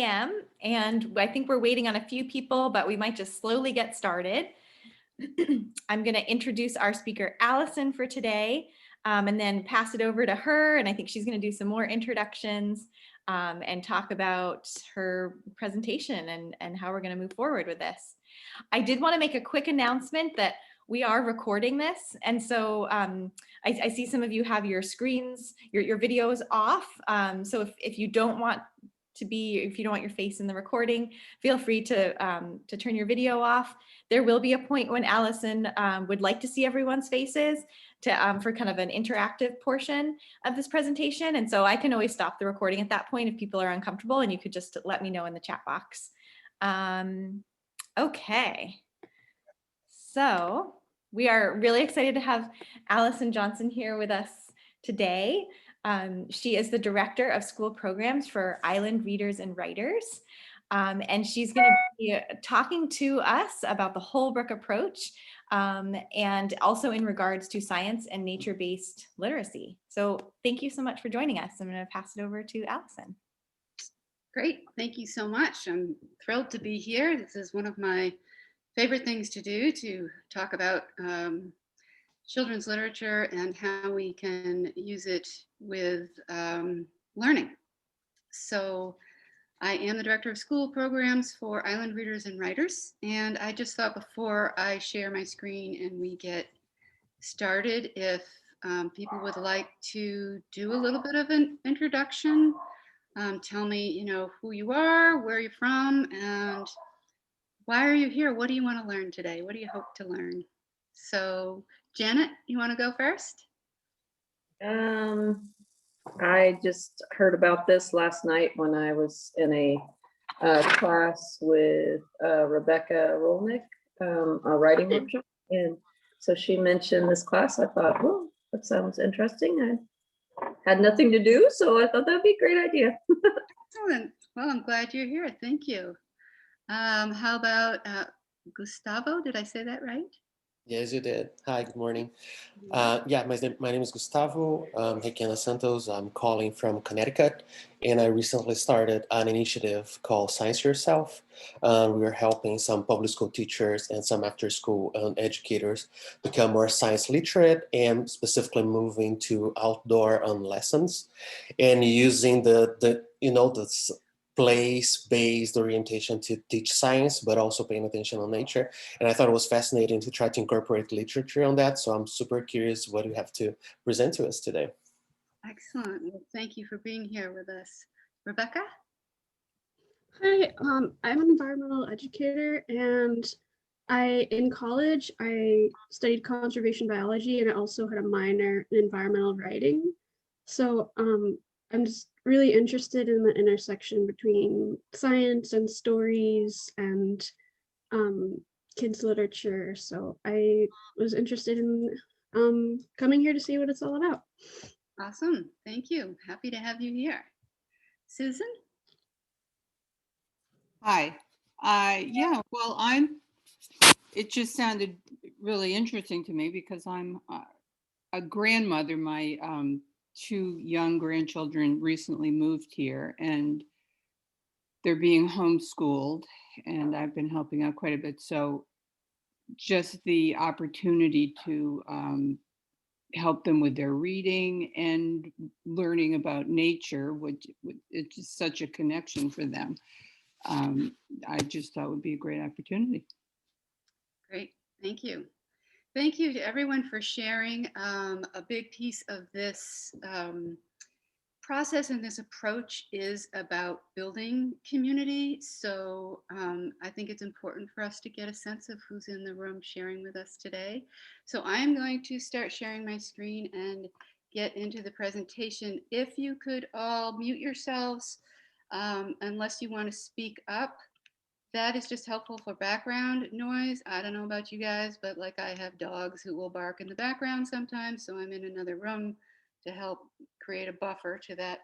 And I think we're waiting on a few people, but we might just slowly get started. I'm going to introduce our speaker, Allison, for today, and then pass it over to her. And I think she's going to do some more introductions and talk about her presentation and how we're going to move forward with this. I did want to make a quick announcement that we are recording this. And so I see some of you have your screens, your videos off. So if you don't want if you don't want your face in the recording, feel free to turn your video off. There will be a point when Allison would like to see everyone's faces for kind of an interactive portion of this presentation. And so I can always stop the recording at that point if people are uncomfortable, and you could just let me know in the chat box. Okay, so we are really excited to have Allison Johnson here with us today. She is the Director of School Programs for Island Readers and Writers. And she's going to be talking to us about the whole book approach and also in regards to science and nature-based literacy. So thank you so much for joining us. I'm going to pass it over to Allison. Great, thank you so much. I'm thrilled to be here. This is one of my favorite things to do, to talk about children's literature and how we can use it with learning. So I am the Director of School Programs for Island Readers and Writers, and I just thought before I share my screen and we get started, if people would like to do a little bit of an introduction, tell me, who you are, where you're from, and why are you here? What do you want to learn today? What do you hope to learn? So Janet, you want to go first? I just heard about this last night when I was in a class with Rebecca Rolnick, a writing workshop. And so she mentioned this class. I thought, well, that sounds interesting. I had nothing to do, so I thought that'd be a great idea. Excellent. Well, I'm glad you're here. Thank you. How about Gustavo? Did I say that right? Yes, you did. Hi, good morning. Yeah, my name is Gustavo Requena Santos. I'm calling from Connecticut, and I recently started an initiative called Science Yourself. We're helping some public school teachers and some after-school educators become more science literate, and specifically moving to outdoor lessons and using the place-based orientation to teach science, but also paying attention on nature. And I thought it was fascinating to try to incorporate literature on that. So I'm super curious what you have to present to us today. Excellent. Well, thank you for being here with us. Rebecca? Hi, I'm an environmental educator, and in college, I studied conservation biology, and I also had a minor in environmental writing. So I'm just really interested in the intersection between science and stories and kids' literature. So I was interested in coming here to see what it's all about. Awesome. Thank you. Happy to have you here. Susan? Hi. Yeah, well, it just sounded really interesting to me because I'm a grandmother. My two young grandchildren recently moved here, and they're being homeschooled, and I've been helping out quite a bit. So just the opportunity to help them with their reading and learning about nature, which it's just such a connection for them. I just thought would be a great opportunity. Great, thank you. Thank you to everyone for sharing. A big piece of this process and this approach is about building community. So I think it's important for us to get a sense of who's in the room sharing with us today. So I am going to start sharing my screen and get into the presentation. If you could all mute yourselves, unless you want to speak up. That is just helpful for background noise. I don't know about you guys, but like I have dogs who will bark in the background sometimes, so I'm in another room to help create a buffer to that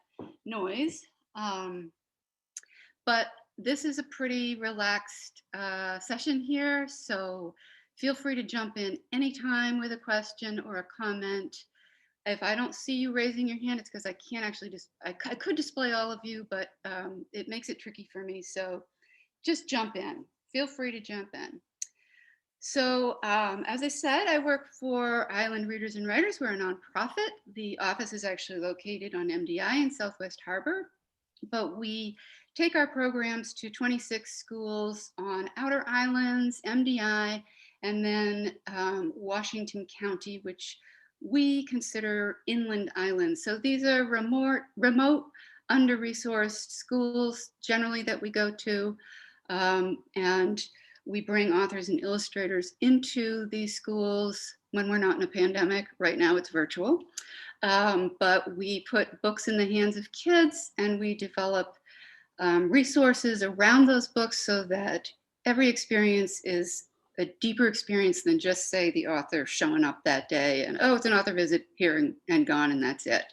noise. But this is a pretty relaxed session here, so feel free to jump in anytime with a question or a comment. If I don't see you raising your hand, it's because I can't actually just, I could display all of you, but it makes it tricky for me. So just jump in. Feel free to jump in. So as I said, I work for Island Readers and Writers. We're a nonprofit. The office is actually located on MDI in Southwest Harbor, but we take our programs to 26 schools on outer islands, MDI, and then Washington County, which we consider inland islands. So these are remote, under-resourced schools generally that we go to, and we bring authors and illustrators into these schools when we're not in a pandemic. Right now it's virtual, but we put books in the hands of kids, and we develop resources around those books so that every experience is a deeper experience than just, say, the author showing up that day and, oh, it's an author visit here and gone, and that's it.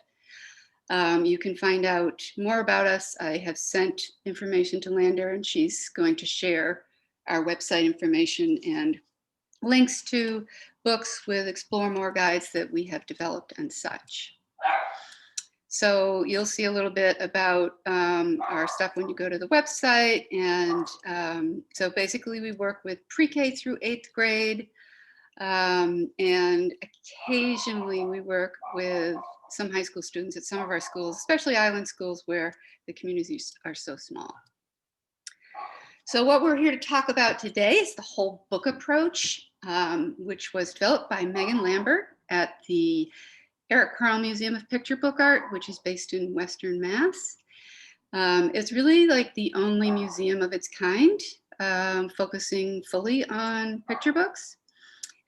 You can find out more about us. I have sent information to Lander, and she's going to share our website information and links to books with Explore More guides that we have developed and such. So you'll see a little bit about our stuff when you go to the website. And so basically we work with pre-K through 8th grade. And occasionally we work with some high school students at some of our schools, especially island schools where the communities are so small. So what we're here to talk about today is the whole book approach, which was developed by Megan Lambert at the Eric Carle Museum of Picture Book Art, which is based in Western Mass. It's really like the only museum of its kind, focusing fully on picture books.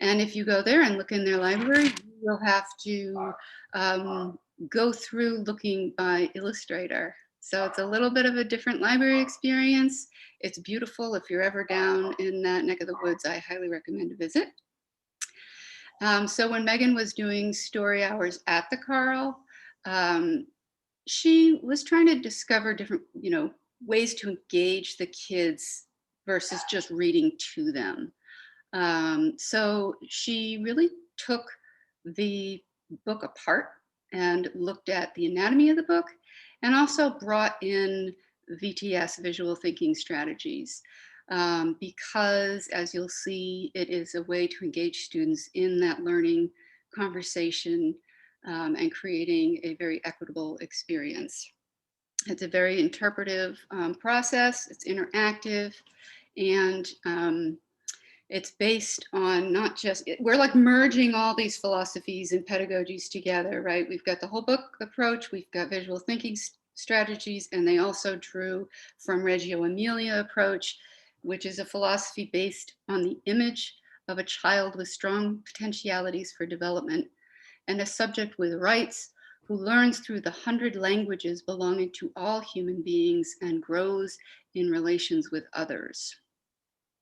And if you go there and look in their library, you'll have to go through looking by illustrator. So it's a little bit of a different library experience. It's beautiful. If you're ever down in that neck of the woods, I highly recommend a visit. So when Megan was doing story hours at the Carle, she was trying to discover different, ways to engage the kids versus just reading to them. So she really took the book apart and looked at the anatomy of the book, and also brought in VTS, visual thinking strategies, because, as you'll see, it is a way to engage students in that learning conversation and creating a very equitable experience. It's a very interpretive process. It's interactive, and it's based on not just, we're like merging all these philosophies and pedagogies together, right? We've got the whole book approach, we've got visual thinking strategies, and they also drew from Reggio Emilia approach, which is a philosophy based on the image of a child with strong potentialities for development and a subject with rights who learns through the 100 languages belonging to all human beings and grows in relations with others.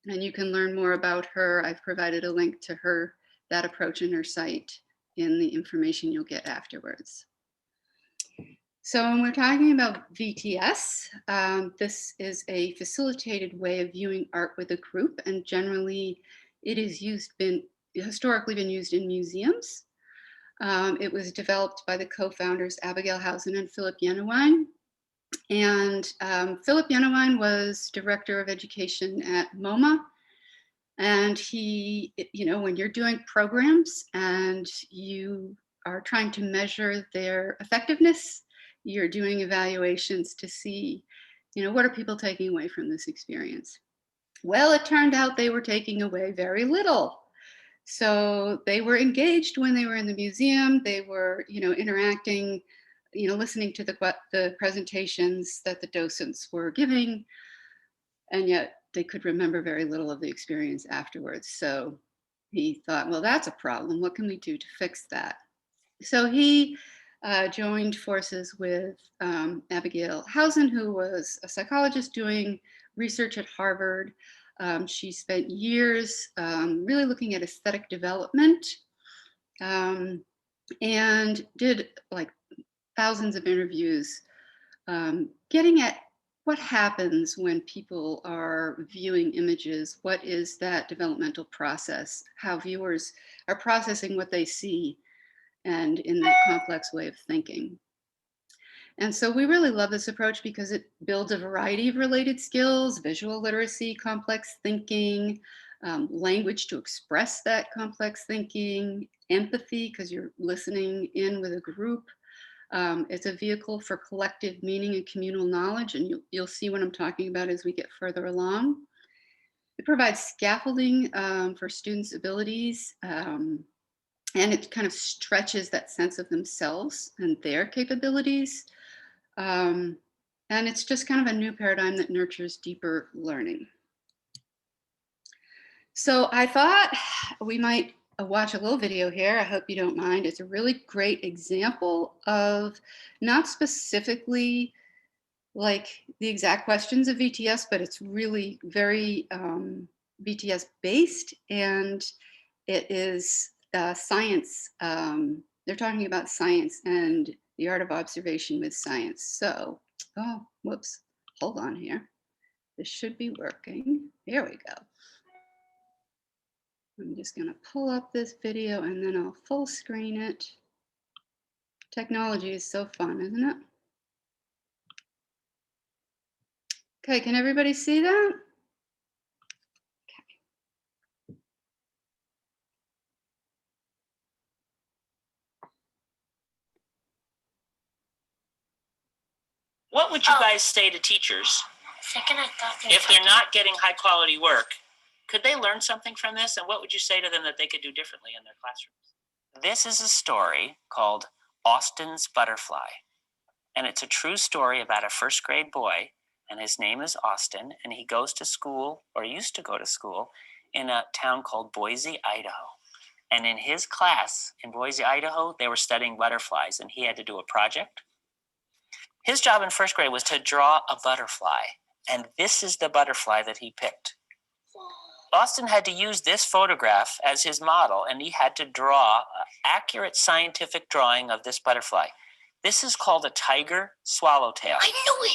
And you can learn more about her. I've provided a link to her, that approach in her site, in the information you'll get afterwards. So when we're talking about VTS, this is a facilitated way of viewing art with a group, and generally it is historically been used in museums. It was developed by the co-founders Abigail Hausen and Philip Yenawine. And Philip Yenawine was director of education at MoMA. And he, when you're doing programs and you are trying to measure their effectiveness, you're doing evaluations to see, what are people taking away from this experience? Well, it turned out they were taking away very little. So they were engaged when they were in the museum. They were, interacting, listening to the presentations that the docents were giving, and yet they could remember very little of the experience afterwards. So he thought, well, that's a problem. What can we do to fix that? So he joined forces with Abigail Hausen, who was a psychologist doing research at Harvard. She spent years really looking at aesthetic development, and did like thousands of interviews, getting at what happens when people are viewing images. What is that developmental process? How viewers are processing what they see, and in that complex way of thinking. And so we really love this approach because it builds a variety of related skills: visual literacy, complex thinking, language to express that complex thinking, empathy because you're listening in with a group. It's a vehicle for collective meaning and communal knowledge, and you'll see what I'm talking about as we get further along. It provides scaffolding for students' abilities, and it kind of stretches that sense of themselves and their capabilities. And it's just kind of a new paradigm that nurtures deeper learning. So I thought we might watch a little video here. I hope you don't mind. It's a really great example of not specifically like the exact questions of VTS, but it's really very VTS based, and it is science. They're talking about science and the art of observation with science. So, oh, whoops, hold on here. This should be working. Here we go. I'm just gonna pull up this video and then I'll full screen it. Technology is so fun, isn't it? Okay, can everybody see that? What would you guys say to teachers if they're not getting high quality work? Could they learn something from this? And what would you say to them that they could do differently in their classrooms? This is a story called Austin's Butterfly. And it's a true story about a first grade boy, and his name is Austin, and he goes to school, or used to go to school, in a town called Boise, Idaho. And in his class in Boise, Idaho, they were studying butterflies, and he had to do a project. His job in first grade was to draw a butterfly, and this is the butterfly that he picked. Austin had to use this photograph as his model, and he had to draw an accurate scientific drawing of this butterfly. This is called a tiger swallowtail. I knew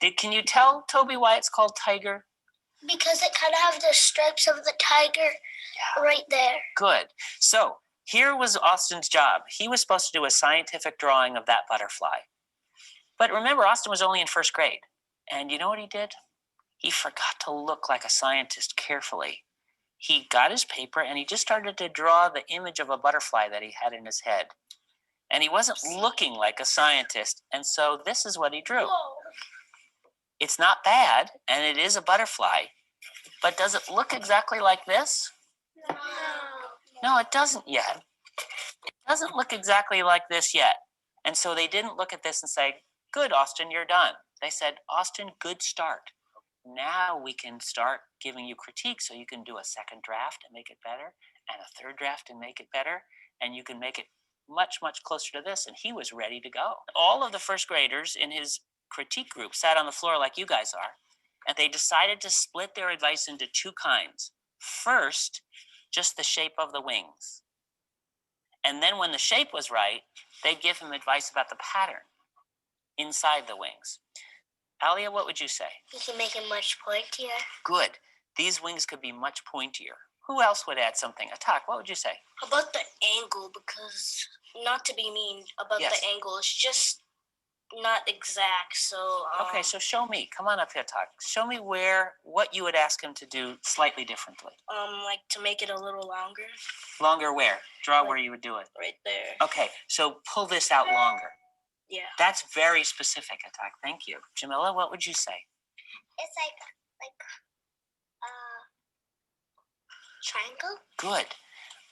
it! Can you tell, Toby, why it's called tiger? Because it kind of has the stripes of the tiger right there. Good. So here was Austin's job. He was supposed to do a scientific drawing of that butterfly. But remember, Austin was only in first grade. And you know what he did? He forgot to look like a scientist carefully. He got his paper and he just started to draw the image of a butterfly that he had in his head. And he wasn't looking like a scientist. And so this is what he drew. Whoa. It's not bad, and it is a butterfly. But does it look exactly like this? No. No, it doesn't yet. It doesn't look exactly like this yet. And so they didn't look at this and say, good, Austin, you're done. They said, Austin, good start. Now we can start giving you critique so you can do a second draft and make it better, and a third draft and make it better, and you can make it much, much closer to this. And he was ready to go. All of the first graders in his critique group sat on the floor like you guys are, and they decided to split their advice into two kinds. First, just the shape of the wings. And then when the shape was right, they'd give him advice about the pattern inside the wings. Alia, what would you say? You can make it much pointier. Good. These wings could be much pointier. Who else would add something? Atak, what would you say? About the angle, because not to be mean about Yes. the angle, it's just not exact. So Okay, so show me. Come on up here, Atak. Show me what you would ask him to do slightly differently. like to make it a little longer, Longer where? Draw where you would do it. right there. Okay, so pull this out longer. Yeah. That's very specific, Atak. Thank you. Jamila, what would you say? It's like triangle. Good.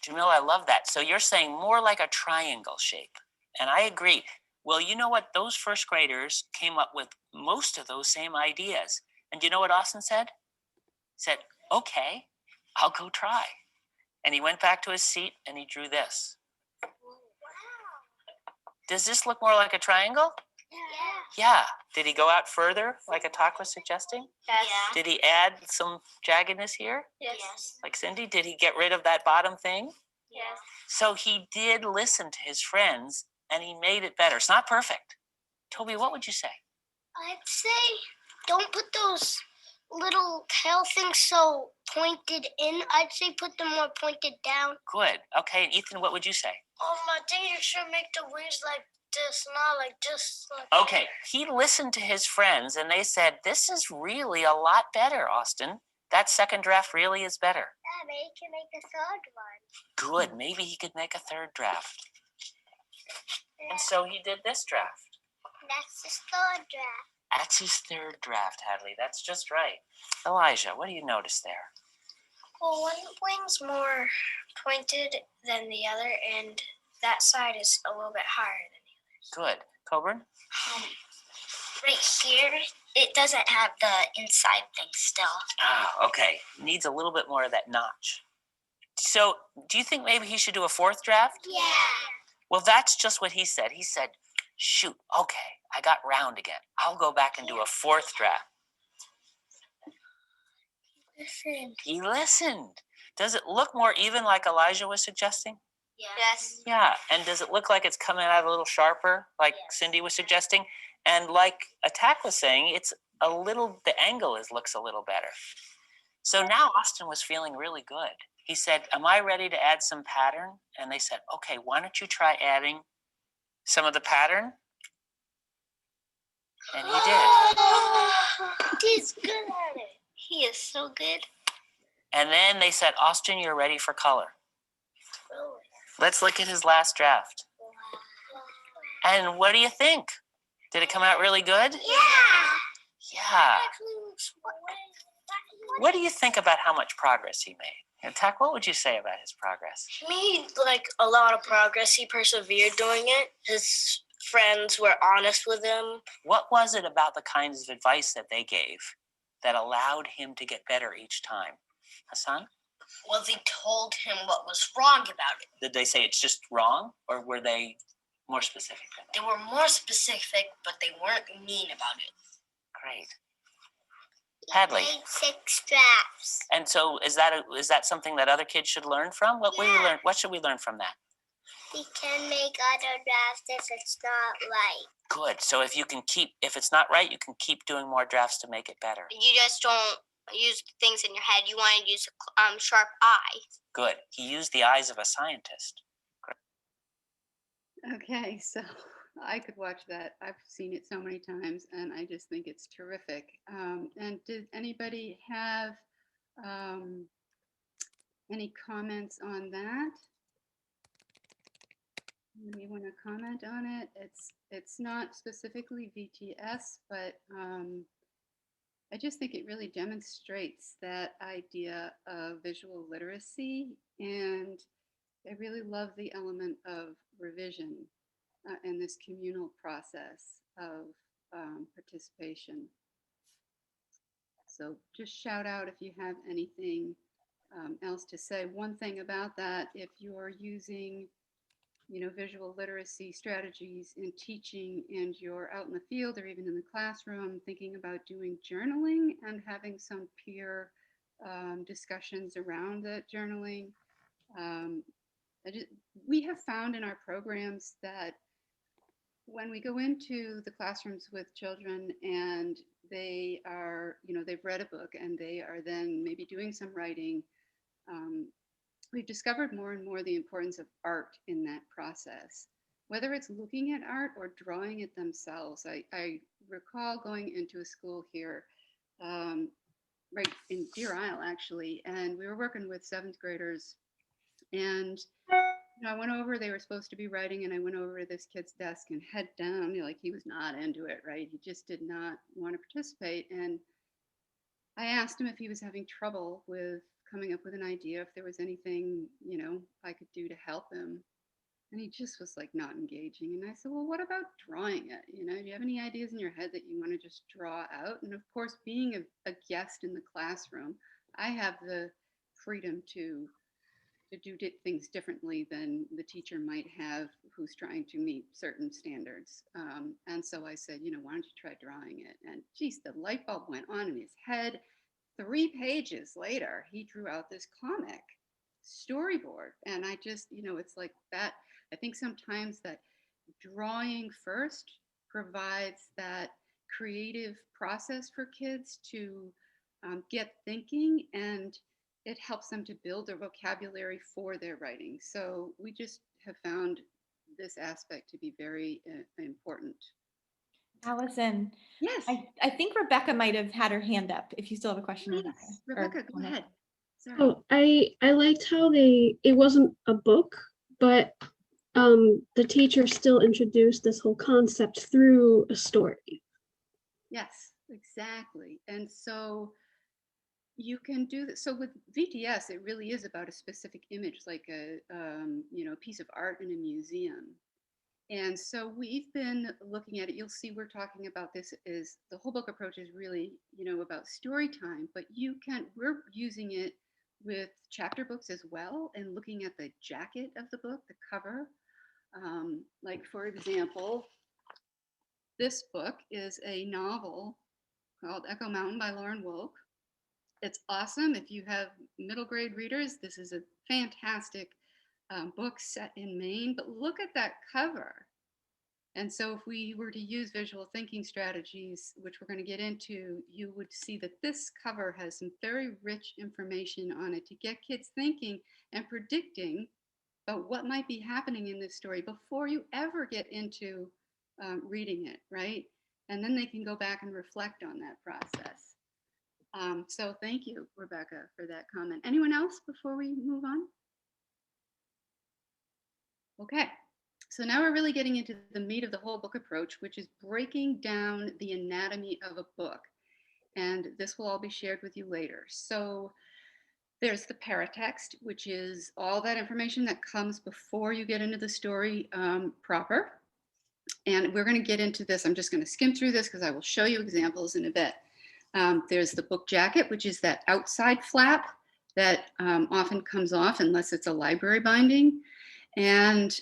Jamila, I love that. So you're saying more like a triangle shape. And I agree. Well, you know what? Those first graders came up with most of those same ideas. And you know what Austin said? He said, okay, I'll go try. And he went back to his seat and he drew this. Wow. Does this look more like a triangle? Yeah. Yeah. Did he go out further, like Atak was suggesting? Yes. Did he add some jaggedness here, Yes. like Cindy? Did he get rid of that bottom thing? Yes. So he did listen to his friends and he made it better. It's not perfect. Toby, what would you say? I'd say don't put those little tail things so pointed in. I'd say put them more pointed down. Good. Okay. And Ethan, what would you say? My teacher should make the wings like this, not like just like. Okay, he listened to his friends and they said, this is really a lot better, Austin. That second draft really is better. Yeah, maybe he can make a third one. Good, maybe he could make a third draft. And so he did this draft. That's his third draft. That's his third draft, Hadley. That's just right. Elijah, what do you notice there? Well, one wing's more pointed than the other, and that side is a little bit higher than the Good. Coburn? right here, it doesn't have the inside thing still. Ah, okay. Needs a little bit more of that notch. So, do you think maybe he should do a fourth draft? Yeah. Well, that's just what he said. He said, shoot, okay, I got round again. I'll go back and do a fourth draft. Listen. He listened. Does it look more even like Elijah was suggesting? Yes. Yeah. And does it look like it's coming out a little sharper, like Yes. Cindy was suggesting? And like Attack was saying, it's a little, the angle looks a little better. So now Austin was feeling really good. He said, am I ready to add some pattern? And they said, okay, why don't you try adding some of the pattern? And he did. He's good at it. He is so good. And then they said, Austin, you're ready for color. Really. Let's look at his last draft. And what do you think? Did it come out really good? Yeah. Yeah. Actually looks What do you think about how much progress he made? And Tak, what would you say about his progress? He made like a lot of progress. He persevered doing it. His friends were honest with him. What was it about the kinds of advice that they gave that allowed him to get better each time? Hassan? Well, they told him what was wrong about it. Did they say it's just wrong, or were they more specific than They that? were more specific, but they weren't mean about it. Great. Hadley. He made 6 drafts. And so is that something that other kids should learn from? What we Yeah. learn? What should we learn from that? He can make other drafts if it's not right. Good. So if it's not right, you can keep doing more drafts to make it better. You just don't use things in your head. You want to use sharp eyes. Good. He used the eyes of a scientist. Okay, so I could watch that. I've seen it so many times, and I just think it's terrific. And did anybody have any comments on that? You want to comment on it? It's not specifically VTS, but I just think it really demonstrates that idea of visual literacy, and I really love the element of revision in this communal process of participation. So just shout out if you have anything else to say. One thing about that, if you're using visual literacy strategies in teaching and you're out in the field or even in the classroom thinking about doing journaling and having some peer discussions around that journaling, we have found in our programs that when we go into the classrooms with children and they are, they've read a book and they are then maybe doing some writing, we've discovered more and more the importance of art in that process, whether it's looking at art or drawing it themselves. I recall going into a school here, right in Deer Isle actually, and we were working with 7th graders, and I went over, they were supposed to be writing, and I went over to this kid's desk and head down, like he was not into it, right? He just did not want to participate. And I asked him if he was having trouble with coming up with an idea, if there was anything, I could do to help him. And he just was like not engaging. And I said, well, what about drawing it? Do you have any ideas in your head that you want to just draw out? And of course, being a guest in the classroom, I have the freedom to do things differently than the teacher might have who's trying to meet certain standards. And so I said, why don't you try drawing it? And geez, the light bulb went on in his head. 3 pages later, he drew out this comic storyboard. And I just, it's like that. I think sometimes that drawing first provides that creative process for kids to get thinking, and it helps them to build their vocabulary for their writing. So we just have found this aspect to be very important. Allison, Yes. I think Rebecca might have had her hand up if you still have a question, Rebecca. Yes. Rebecca, go ahead. Sorry. Oh, I liked how it wasn't a book, but the teacher still introduced this whole concept through a story. Yes, exactly. And so you can do that. So with VTS, it really is about a specific image, like a piece of art in a museum. And so we've been looking at it. You'll see we're talking about this is the whole book approach is really, about story time, but we're using it with chapter books as well and looking at the jacket of the book, the cover. Like for example, this book is a novel called Echo Mountain by Lauren Wolk. It's awesome. If you have middle grade readers, this is a fantastic book set in Maine, but look at that cover. And so if we were to use visual thinking strategies, which we're going to get into, you would see that this cover has some very rich information on it to get kids thinking and predicting about what might be happening in this story before you ever get into reading it, right? And then they can go back and reflect on that process. So thank you, Rebecca, for that comment. Anyone else before we move on? Okay, so now we're really getting into the meat of the whole book approach, which is breaking down the anatomy of a book. And this will all be shared with you later. So there's the paratext, which is all that information that comes before you get into the story proper. And we're going to get into this. I'm just going to skim through this because I will show you examples in a bit. There's the book jacket, which is that outside flap that often comes off unless it's a library binding. And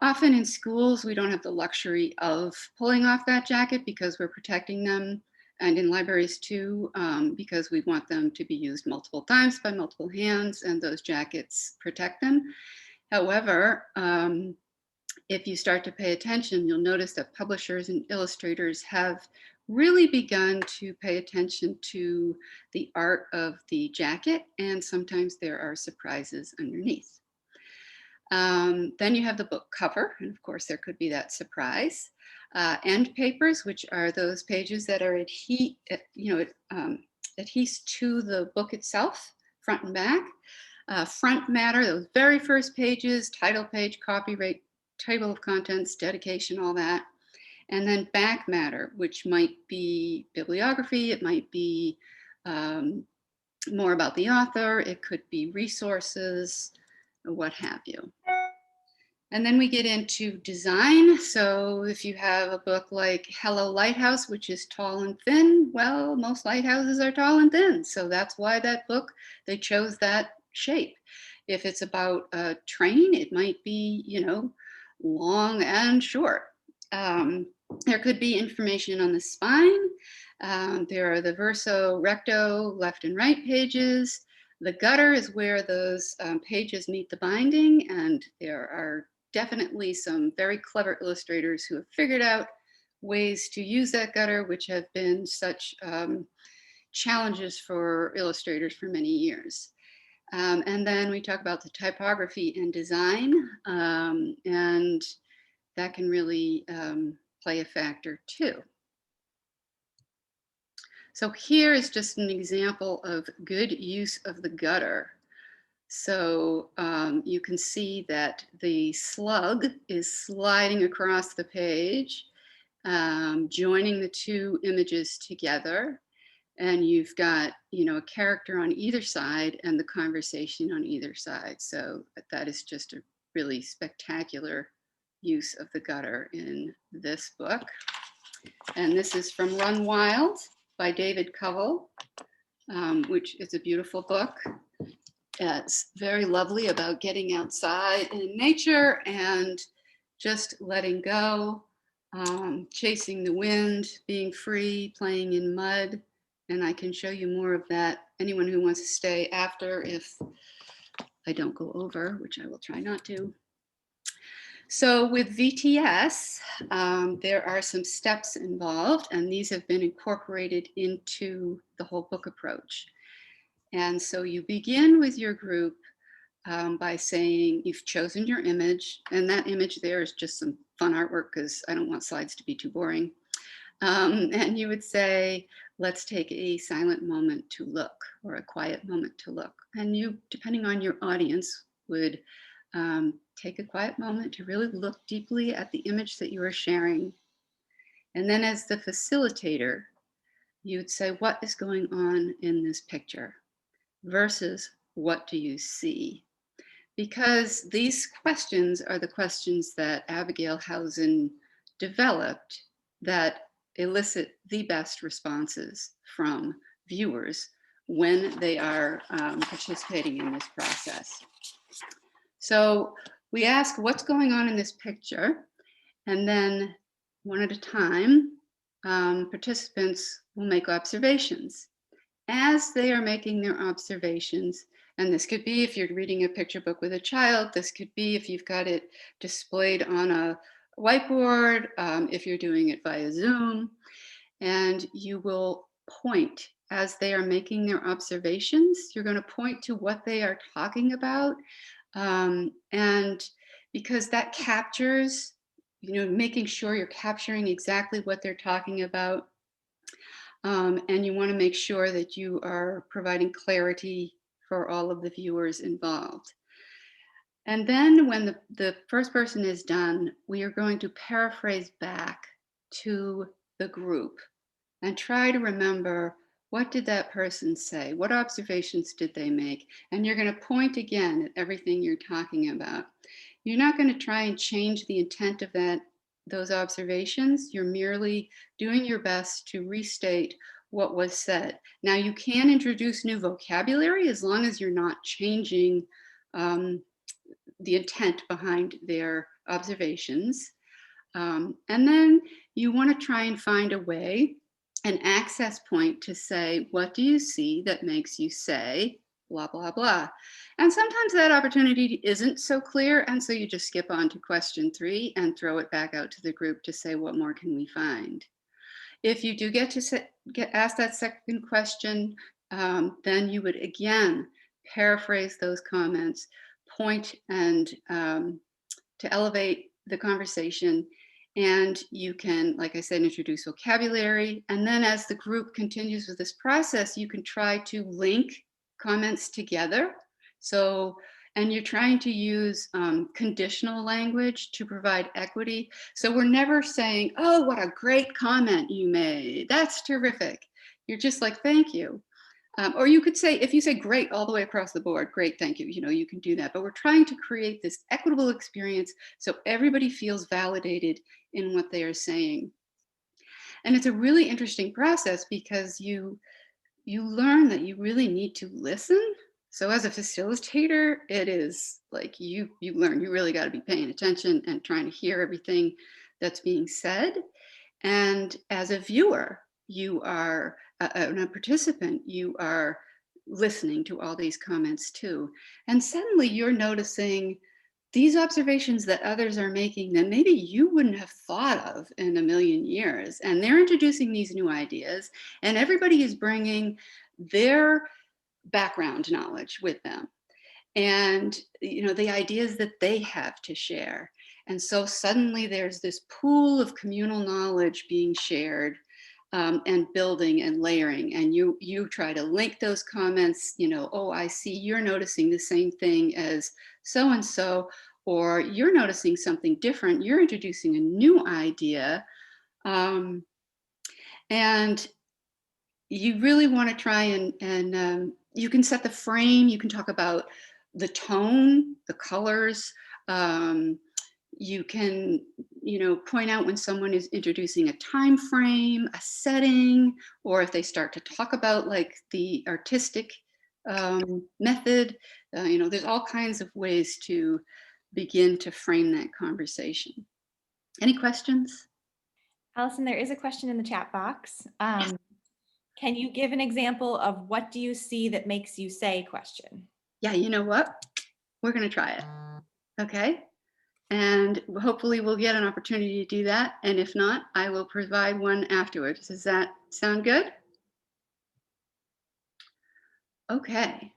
often in schools, we don't have the luxury of pulling off that jacket because we're protecting them, and in libraries too, because we want them to be used multiple times by multiple hands, and those jackets protect them. However, if you start to pay attention, you'll notice that publishers and illustrators have really begun to pay attention to the art of the jacket, and sometimes there are surprises underneath. Then you have the book cover, and of course there could be that surprise. End papers, which are those pages that are adhesed to the book itself, front and back. Front matter, those very first pages, title page, copyright, table of contents, dedication, all that. And then back matter, which might be bibliography, it might be more about the author, it could be resources, or what have you. And then we get into design. So if you have a book like Hello Lighthouse, which is tall and thin, well, most lighthouses are tall and thin. So that's why that book, they chose that shape. If it's about a train, it might be, long and short. There could be information on the spine. There are the verso, recto, left and right pages. The gutter is where those pages meet the binding, and there are definitely some very clever illustrators who have figured out ways to use that gutter, which have been such challenges for illustrators for many years. And then we talk about the typography and design, and that can really play a factor too. So here is just an example of good use of the gutter. So you can see that the slug is sliding across the page, joining the two images together. And you've got, a character on either side and the conversation on either side. So that is just a really spectacular use of the gutter in this book. And this is from Run Wild by David Covel, which is a beautiful book. It's very lovely about getting outside in nature and just letting go, chasing the wind, being free, playing in mud. And I can show you more of that. Anyone who wants to stay after, if I don't go over, which I will try not to. So with VTS, there are some steps involved, and these have been incorporated into the whole book approach. And so you begin with your group by saying you've chosen your image, and that image there is just some fun artwork because I don't want slides to be too boring. And you would say, let's take a silent moment to look, or a quiet moment to look. And you, depending on your audience, would take a quiet moment to really look deeply at the image that you are sharing. And then as the facilitator, you would say, what is going on in this picture versus what do you see? Because these questions are the questions that Abigail Hausen developed that elicit the best responses from viewers when they are participating in this process. So we ask what's going on in this picture, and then one at a time, participants will make observations. As they are making their observations, and this could be if you're reading a picture book with a child, this could be if you've got it displayed on a whiteboard, if you're doing it via Zoom, and you will point as they are making their observations. You're going to point to what they are talking about, and because that captures, making sure you're capturing exactly what they're talking about. And you want to make sure that you are providing clarity for all of the viewers involved. And then when the first person is done, we are going to paraphrase back to the group and try to remember, what did that person say? What observations did they make? And you're going to point again at everything you're talking about. You're not going to try and change the intent of those observations. You're merely doing your best to restate what was said. Now, you can introduce new vocabulary as long as you're not changing the intent behind their observations. And then you want to try and find a way, an access point to say, what do you see that makes you say blah, blah, blah. And sometimes that opportunity isn't so clear. And so you just skip on to question 3 and throw it back out to the group to say, what more can we find? If you do get asked that second question, then you would again paraphrase those comments, point and to elevate the conversation. And you can, like I said, introduce vocabulary. And then as the group continues with this process, you can try to link comments together. So, and you're trying to use conditional language to provide equity. So we're never saying, oh, what a great comment you made. That's terrific. You're just like, thank you. Or you could say, if you say great all the way across the board, great, thank you, you can do that. But we're trying to create this equitable experience so everybody feels validated in what they are saying. And it's a really interesting process because you learn that you really need to listen. So as a facilitator, it is like you learn, you really got to be paying attention and trying to hear everything that's being said. And as a viewer, you are a participant, you are listening to all these comments too. And suddenly you're noticing these observations that others are making that maybe you wouldn't have thought of in a million years. And they're introducing these new ideas, and everybody is bringing their background knowledge with them. And, the ideas that they have to share. And so suddenly there's this pool of communal knowledge being shared and building and layering. And you try to link those comments, oh, I see you're noticing the same thing as so-and-so, or you're noticing something different. You're introducing a new idea. And you really want to try and you can set the frame. You can talk about the tone, the colors. You can, point out when someone is introducing a time frame, a setting, or if they start to talk about like the artistic method. There's all kinds of ways to begin to frame that conversation. Any questions? Allison, there is a question in the chat box. Can you give an example of what do you see that makes you say question? Yeah, you know what? We're going to try it. Okay. And hopefully we'll get an opportunity to do that. And if not, I will provide one afterwards. Does that sound good? Okay.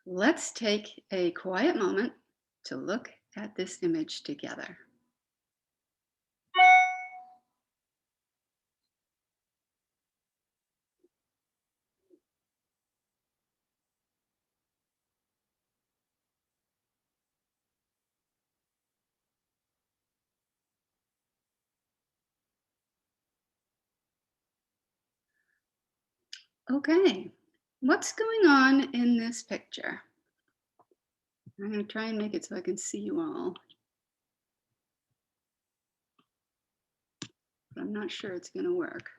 let's take a quiet moment to look at this image together. Okay, what's going on in this picture? I'm going to try and make it so I can see you all. But I'm not sure it's going to work.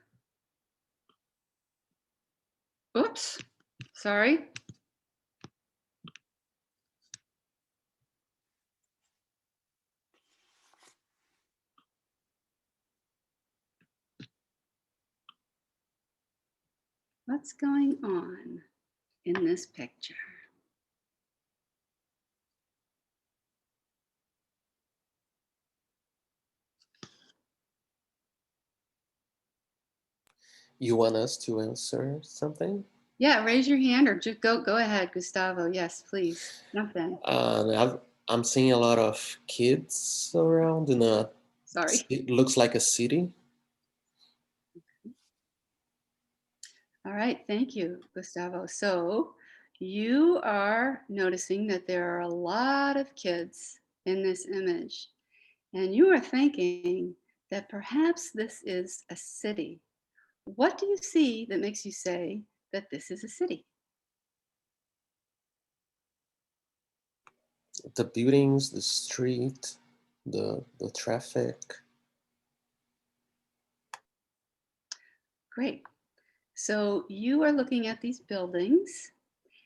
Oops, sorry. What's going on in this picture? You want us to answer something? Yeah, raise your hand or just go ahead, Gustavo. Yes, please. Nothing. I'm seeing a lot of kids around in a, Sorry. it looks like a city. All right, thank you, Gustavo. So you are noticing that there are a lot of kids in this image, and you are thinking that perhaps this is a city. What do you see that makes you say that this is a city? The buildings, the street, the traffic. Great. So you are looking at these buildings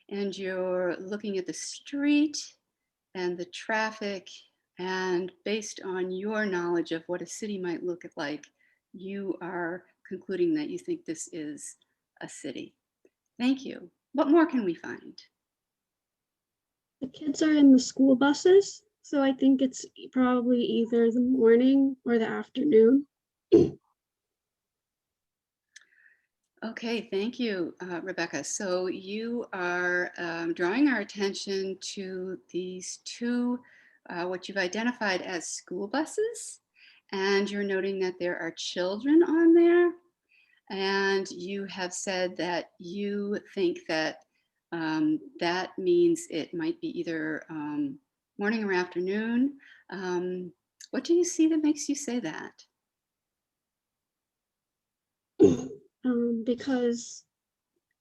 and you're looking at the street and the traffic, and based on your knowledge of what a city might look like, you are concluding that you think this is a city. Thank you. What more can we find? The kids are in the school buses, so I think it's probably either the morning or the afternoon. Okay, thank you, Rebecca. So you are drawing our attention to these two, what you've identified as school buses, and you're noting that there are children on there, and you have said that you think that that means it might be either morning or afternoon. What do you see that makes you say that? Because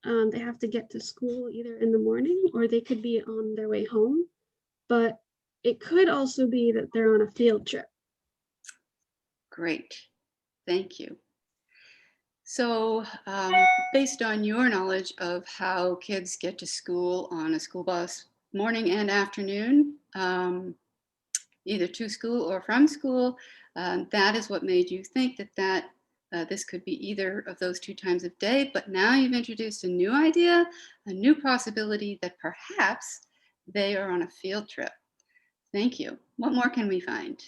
they have to get to school either in the morning or they could be on their way home. But it could also be that they're on a field trip. Great, thank you. So based on your knowledge of how kids get to school on a school bus, morning and afternoon, either to school or from school, that is what made you think that this could be either of those two times of day. But now you've introduced a new idea, a new possibility that perhaps they are on a field trip. Thank you. What more can we find?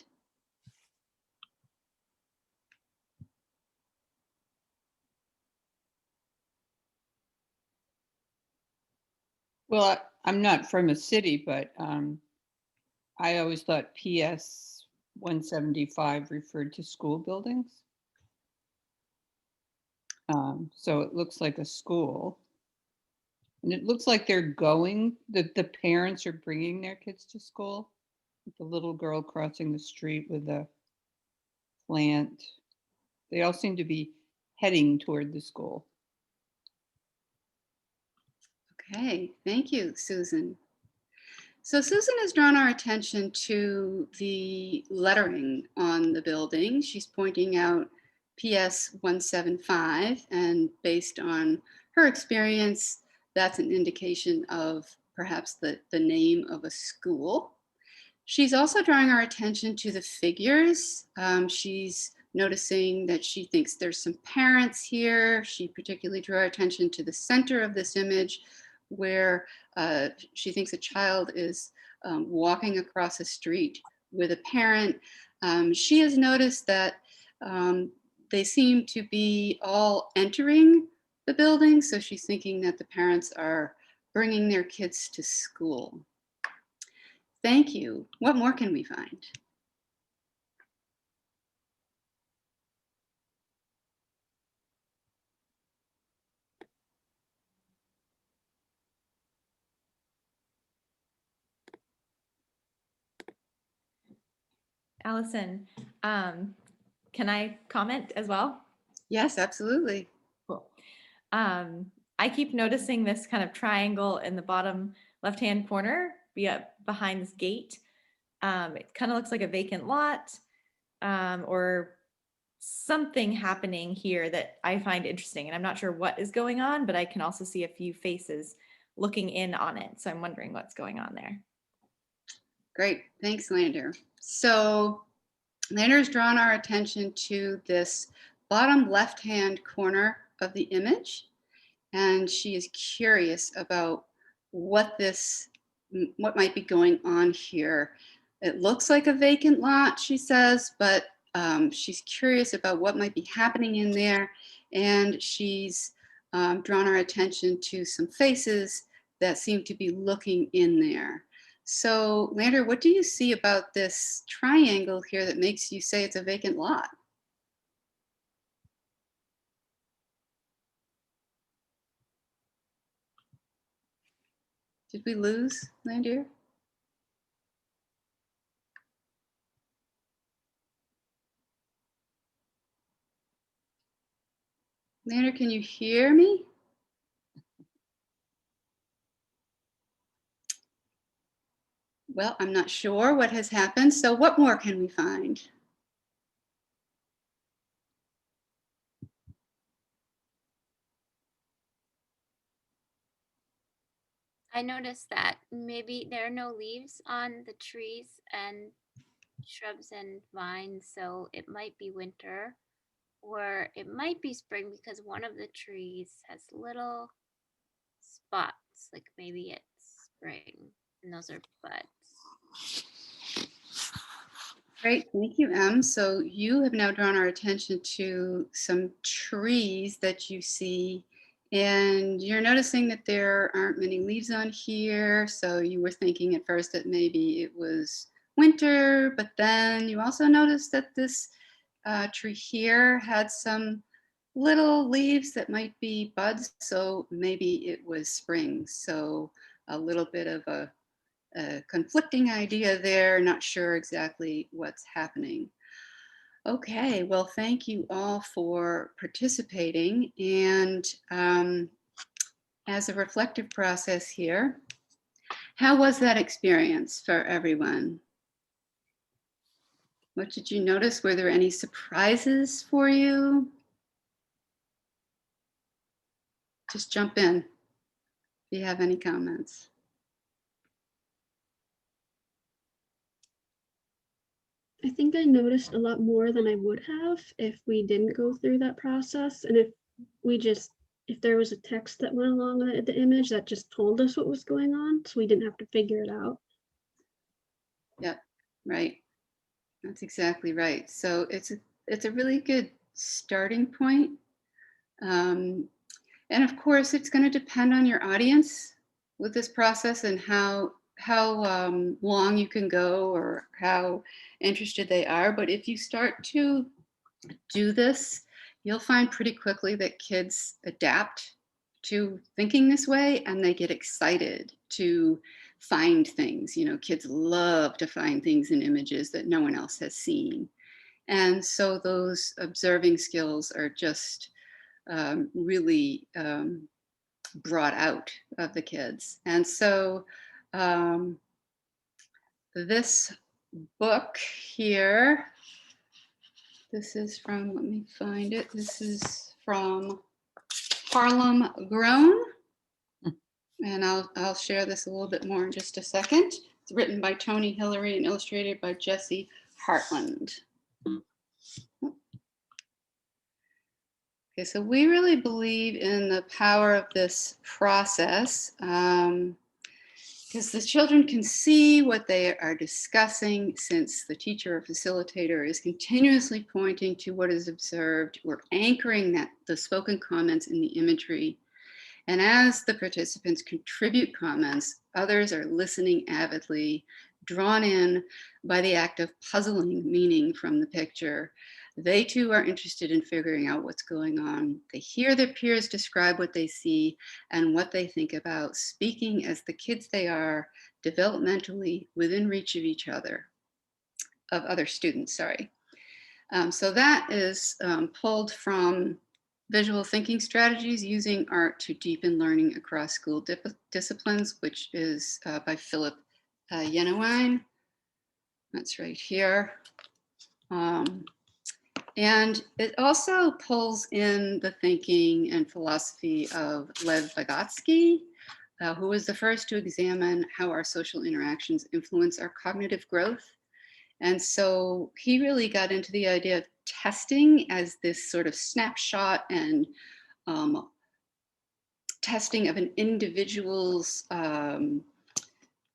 Well, I'm not from a city, but I always thought PS 175 referred to school buildings. So it looks like a school. And it looks like they're going, the parents are bringing their kids to school. The little girl crossing the street with a plant. They all seem to be heading toward the school. Okay, thank you, Susan. So Susan has drawn our attention to the lettering on the building. She's pointing out PS 175, and based on her experience, that's an indication of perhaps the name of a school. She's also drawing our attention to the figures. She's noticing that she thinks there's some parents here. She particularly drew our attention to the center of this image, where she thinks a child is walking across a street with a parent. She has noticed that they seem to be all entering the building, so she's thinking that the parents are bringing their kids to school. Thank you. What more can we find? Allison, can I comment as well? Yes, absolutely. Cool. I keep noticing this kind of triangle in the bottom left-hand corner behind this gate. It kind of looks like a vacant lot, or something happening here that I find interesting. And I'm not sure what is going on, but I can also see a few faces looking in on it. So I'm wondering what's going on there. Great, thanks, Lander. So Lander's drawn our attention to this bottom left-hand corner of the image, and she is curious about what might be going on here. It looks like a vacant lot, she says, but she's curious about what might be happening in there, and she's drawn our attention to some faces that seem to be looking in there. So, Lander, what do you see about this triangle here that makes you say it's a vacant lot? Did we lose Lander? Lander, can you hear me? Well, I'm not sure what has happened. So what more can we find? I noticed that maybe there are no leaves on the trees and shrubs and vines, so it might be winter, or it might be spring because one of the trees has little spots, like maybe it's spring, and those are buds. Great, thank you, Em. So you have now drawn our attention to some trees that you see, and you're noticing that there aren't many leaves on here. So you were thinking at first that maybe it was winter, but then you also noticed that this tree here had some little leaves that might be buds, so maybe it was spring. So a little bit of a conflicting idea there, not sure exactly what's happening. Okay, well, thank you all for participating. And as a reflective process here, how was that experience for everyone? What did you notice? Were there any surprises for you? Just jump in if you have any comments. I think I noticed a lot more than I would have if we didn't go through that process. And if there was a text that went along with the image that just told us what was going on, so we didn't have to figure it out. Yep, right. That's exactly right. So it's a really good starting point. And of course, it's going to depend on your audience with this process and how long you can go or how interested they are. But if you start to do this, you'll find pretty quickly that kids adapt to thinking this way and they get excited to find things. You know, kids love to find things in images that no one else has seen. And so those observing skills are just really brought out of the kids. And so this book here, this is from, let me find it. This is from Harlem Grown. And I'll share this a little bit more in just a second. It's written by Tony Hillary and illustrated by Jesse Hartland. Okay, so we really believe in the power of this process because the children can see what they are discussing since the teacher or facilitator is continuously pointing to what is observed. We're anchoring the spoken comments in the imagery. And as the participants contribute comments, others are listening avidly, drawn in by the act of puzzling meaning from the picture. They too are interested in figuring out what's going on. They hear their peers describe what they see and what they think about, speaking as the kids they are, developmentally within reach of each other, of other students, sorry. So that is pulled from Visual Thinking Strategies Using Art to Deepen Learning Across School Disciplines, which is by Philip Yenawine. That's right here. And it also pulls in the thinking and philosophy of Lev Vygotsky, who was the first to examine how our social interactions influence our cognitive growth. And so he really got into the idea of testing as this sort of snapshot and testing of an individual's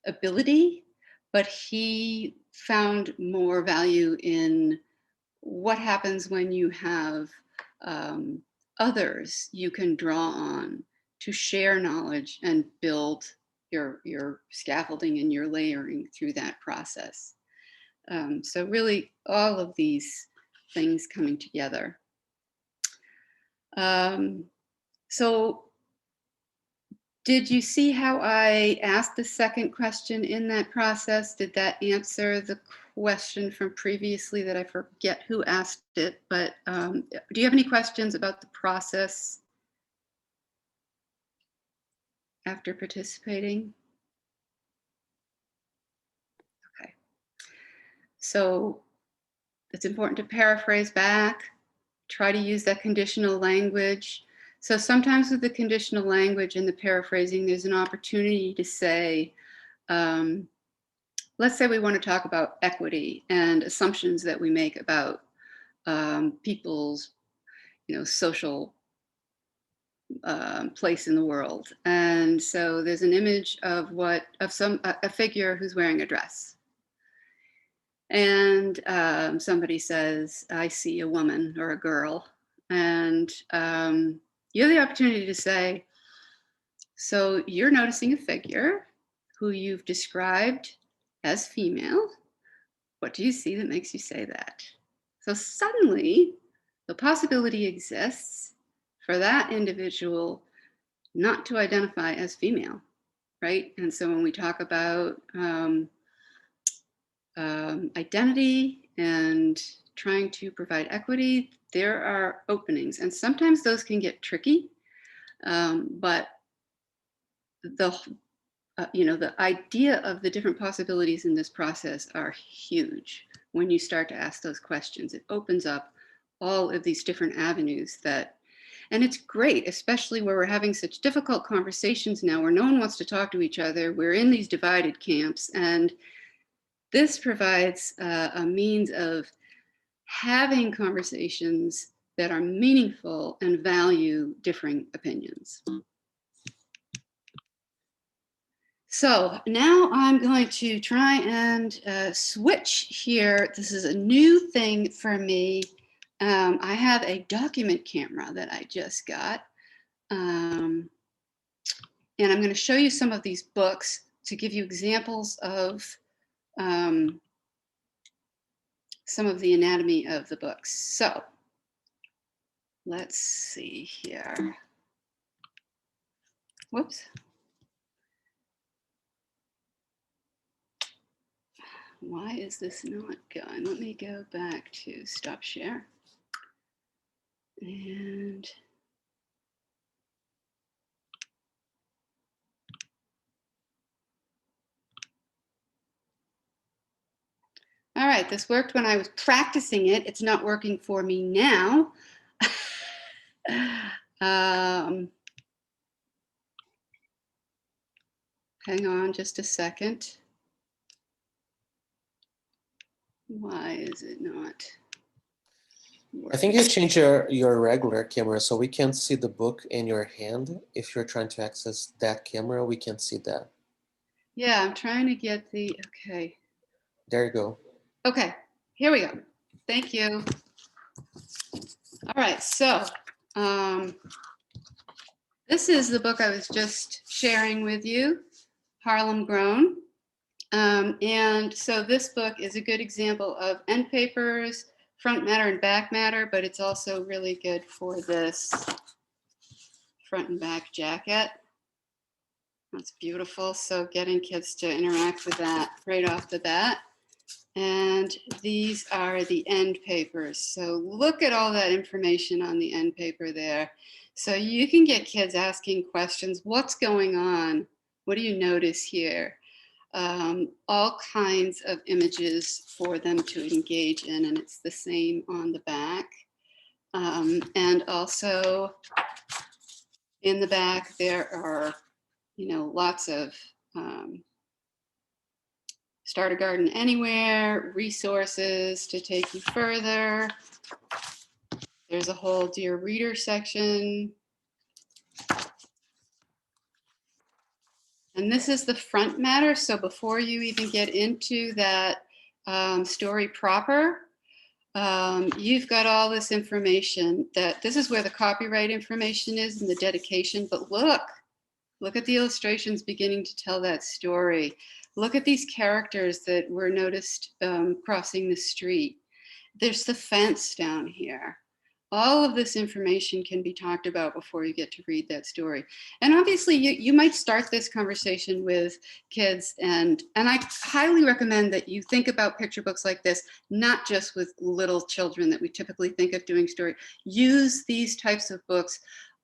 ability, but he found more value in what happens when you have others you can draw on to share knowledge and build your scaffolding and your layering through that process. So really all of these things coming together. So did you see how I asked the second question in that process? Did that answer the question from previously that I forget who asked it? But do you have any questions about the process after participating? Okay. So it's important to paraphrase back, try to use that conditional language. So sometimes with the conditional language and the paraphrasing, there's an opportunity to say, let's say we want to talk about equity and assumptions that we make about people's, social place in the world. And so there's an image of a figure who's wearing a dress. And somebody says, I see a woman or a girl. And you have the opportunity to say, so you're noticing a figure who you've described as female. What do you see that makes you say that? So suddenly the possibility exists for that individual not to identify as female, right? And so when we talk about identity and trying to provide equity, there are openings, and sometimes those can get tricky, but the idea of the different possibilities in this process are huge. When you start to ask those questions, it opens up all of these different avenues and it's great, especially where we're having such difficult conversations now where no one wants to talk to each other. We're in these divided camps, and this provides a means of having conversations that are meaningful and value differing opinions. So now I'm going to try and switch here. This is a new thing for me. I have a document camera that I just got. And I'm going to show you some of these books to give you examples of some of the anatomy of the books. So let's see here. Whoops. Why is this not going? Let me go back to stop share. And all right, this worked when I was practicing it. It's not working for me now. Hang on just a second. Why is it not working? I think you change your regular camera so we can see the book in your hand. If you're trying to access that camera, we can see that. Yeah, I'm trying to get okay. There you go. Okay, here we go. Thank you. All right, so This is the book I was just sharing with you, Harlem Grown. And so this book is a good example of end papers, front matter and back matter, but it's also really good for this front and back jacket. That's beautiful. So getting kids to interact with that right off the bat. And these are the end papers. So look at all that information on the end paper there. So you can get kids asking questions. What's going on? What do you notice here? All kinds of images for them to engage in, and it's the same on the back. And also in the back, there are, lots of Start a Garden Anywhere, resources to take you further. There's a whole Dear Reader section. And this is the front matter. So before you even get into that story proper, you've got all this information that this is where the copyright information is and the dedication. But look at the illustrations beginning to tell that story. Look at these characters that were noticed crossing the street. There's the fence down here. All of this information can be talked about before you get to read that story. And obviously you might start this conversation with kids, and I highly recommend that you think about picture books like this, not just with little children that we typically think of doing story. Use these types of books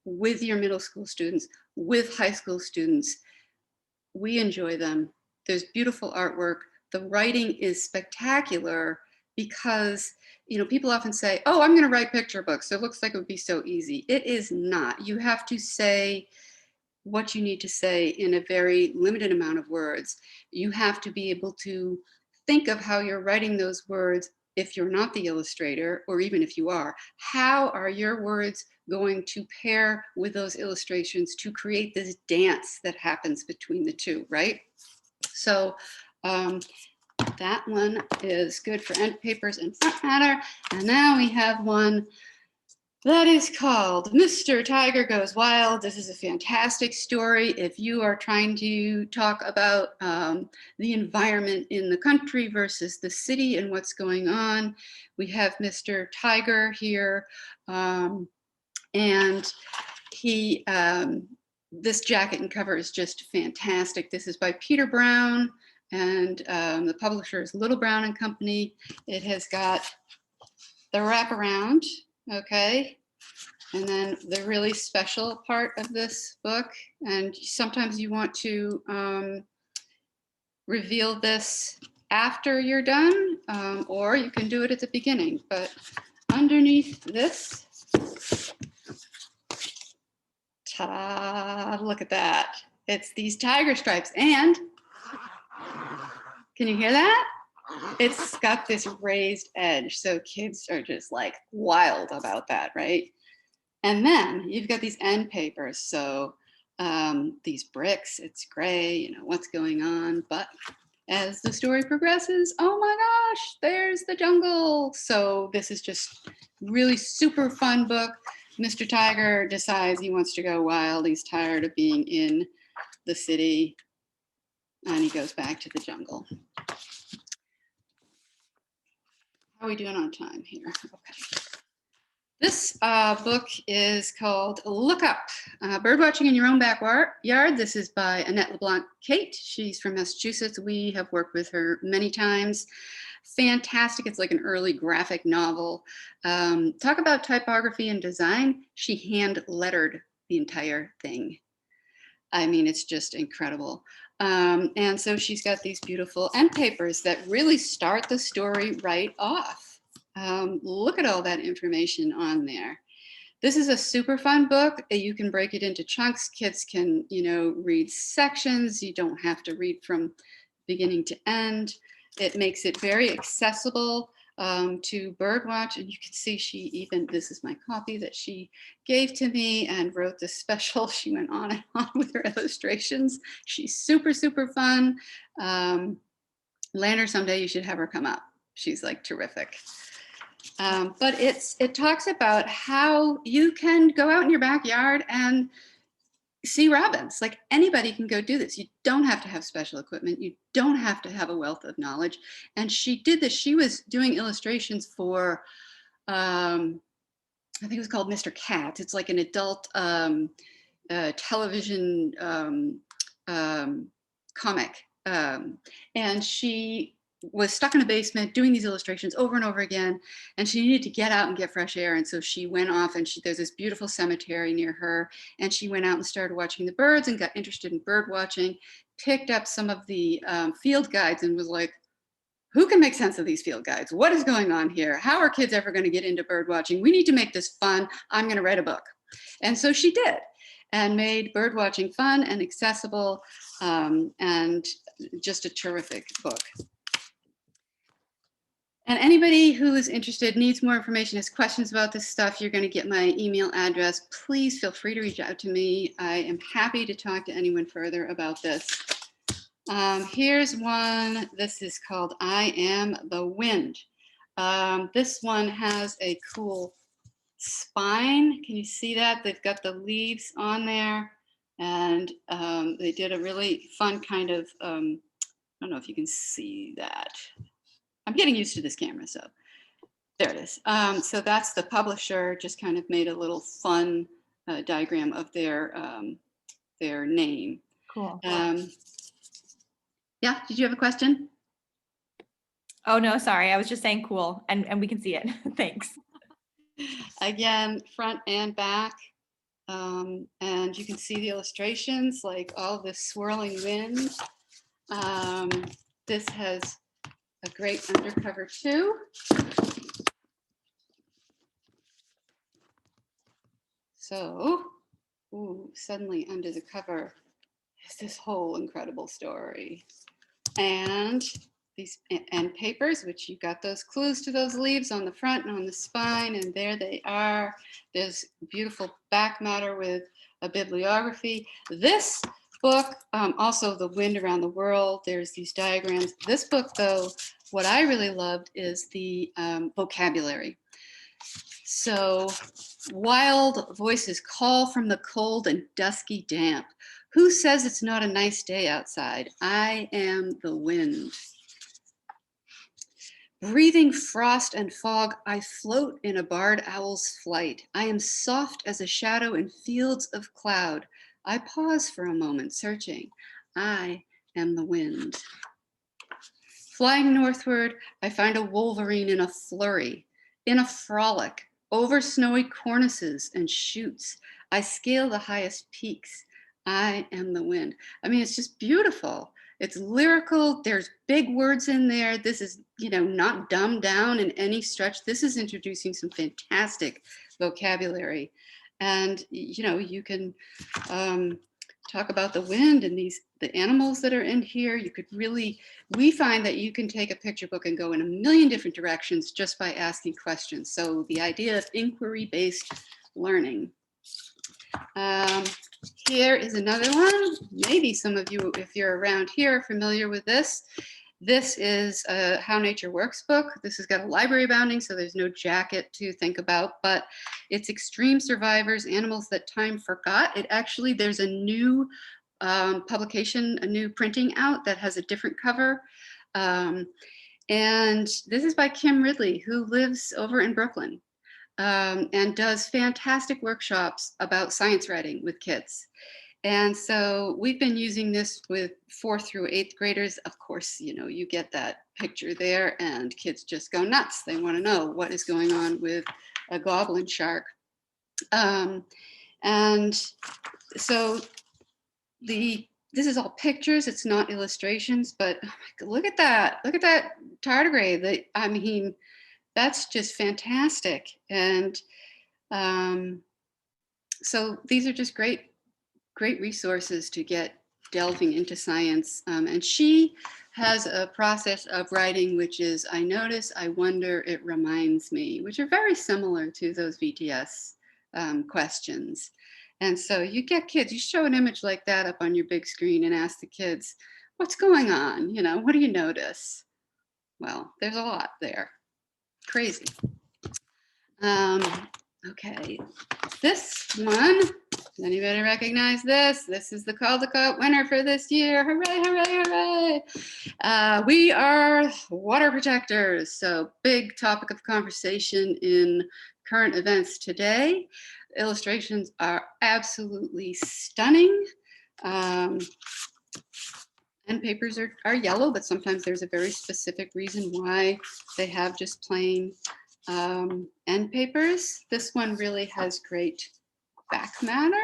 with your middle school students, with high school students. We enjoy them. There's beautiful artwork. The writing is spectacular because people often say, oh, I'm going to write picture books, so it looks like it would be so easy. It is not. You have to say what you need to say in a very limited amount of words. You have to be able to think of how you're writing those words if you're not the illustrator, or even if you are. How are your words going to pair with those illustrations to create this dance that happens between the two, right? So that one is good for end papers and front matter. And now we have one that is called Mr. Tiger Goes Wild. This is a fantastic story. If you are trying to talk about the environment in the country versus the city and what's going on, we have Mr. Tiger here. And he, this jacket and cover is just fantastic. This is by Peter Brown, and the publisher is Little Brown and Company. It has got the wraparound, okay? And then the really special part of this book, and sometimes you want to reveal this after you're done, or you can do it at the beginning. But underneath this, ta-da, look at that. It's these tiger stripes. And can you hear that? It's got this raised edge. So kids are just like wild about that, right? And then you've got these end papers. So these bricks, it's gray, what's going on. But as the story progresses, oh my gosh, there's the jungle. So this is just really super fun book. Mr. Tiger decides he wants to go wild. He's tired of being in the city, and he goes back to the jungle. How are we doing on time here? Okay. This book is called Look Up, Birdwatching in Your Own Backyard. This is by Annette LeBlanc-Kate. She's from Massachusetts. We have worked with her many times. Fantastic. It's like an early graphic novel. Talk about typography and design. She hand lettered the entire thing. I mean, it's just incredible. And so she's got these beautiful end papers that really start the story right off. Look at all that information on there. This is a super fun book. You can break it into chunks. Kids can, read sections. You don't have to read from beginning to end. It makes it very accessible to birdwatch. And you can see this is my copy that she gave to me and wrote this special. She went on and on with her illustrations. She's super, super fun. Lander, someday you should have her come up. She's like terrific. But it talks about how you can go out in your backyard and see robins. Like anybody can go do this. You don't have to have special equipment. You don't have to have a wealth of knowledge. And she did this. She was doing illustrations for, I think it was called Mr. Cat. It's like an adult television comic. And she was stuck in a basement doing these illustrations over and over again, and she needed to get out and get fresh air. And so she went off, and there's this beautiful cemetery near her, and she went out and started watching the birds and got interested in bird watching, picked up some of the field guides and was like, who can make sense of these field guides? What is going on here? How are kids ever going to get into bird watching? We need to make this fun. I'm going to write a book. And so she did, and made bird watching fun and accessible, and just a terrific book. And anybody who is interested, needs more information, has questions about this stuff, you're going to get my email address. Please feel free to reach out to me. I am happy to talk to anyone further about this. Here's one. This is called I Am the Wind. This one has a cool spine. Can you see that? They've got the leaves on there, and they did a really fun kind of, I don't know if you can see that. I'm getting used to this camera, so there it is. So that's the publisher, just kind of made a little fun diagram of their name. Cool. Yeah, did you have a question? Oh, no, sorry. I was just saying cool, and we can see it. Thanks. Again, front and back. And you can see the illustrations, like all this swirling wind. This has a great undercover too. So, suddenly under the cover is this whole incredible story. And these end papers, which you got those clues to those leaves on the front and on the spine, and there they are. There's beautiful back matter with a bibliography. This book, also The Wind Around the World, there's these diagrams. This book, though, what I really loved is the vocabulary. So, wild voices call from the cold and dusky damp. Who says it's not a nice day outside? I am the wind. Breathing frost and fog, I float in a barred owl's flight. I am soft as a shadow in fields of cloud. I pause for a moment, searching. I am the wind. Flying northward, I find a wolverine in a flurry, in a frolic, over snowy cornices and chutes. I scale the highest peaks. I am the wind. I mean, it's just beautiful. It's lyrical. There's big words in there. This is, not dumbed down in any stretch. This is introducing some fantastic vocabulary. And, you can talk about the wind and the animals that are in here. We find that you can take a picture book and go in a million different directions just by asking questions. So the idea of inquiry-based learning. Here is another one. Maybe some of you, if you're around here, are familiar with this. This is a How Nature Works book. This has got a library bounding, so there's no jacket to think about, but it's Extreme Survivors, Animals That Time Forgot. There's a new publication, a new printing out that has a different cover. And this is by Kim Ridley, who lives over in Brooklyn. And does fantastic workshops about science writing with kids. And so we've been using this with 4th through 8th graders. Of course, you get that picture there and kids just go nuts. They want to know what is going on with a goblin shark. And so this is all pictures. It's not illustrations, but look at that. Look at that tardigrade. That's just fantastic. And so these are just great resources to get delving into science. And she has a process of writing, which is, I notice, I wonder, it reminds me, which are very similar to those VTS questions. And so you get kids, you show an image like that up on your big screen and ask the kids, what's going on? What do you notice? Well, there's a lot there. Crazy. Okay, this one Does anybody recognize this? This is the Caldecott winner for this year. Hooray, hooray, hooray. We are water protectors. So big topic of conversation in current events today. Illustrations are absolutely stunning. End papers are yellow, but sometimes there's a very specific reason why they have just plain end papers. This one really has great back matter.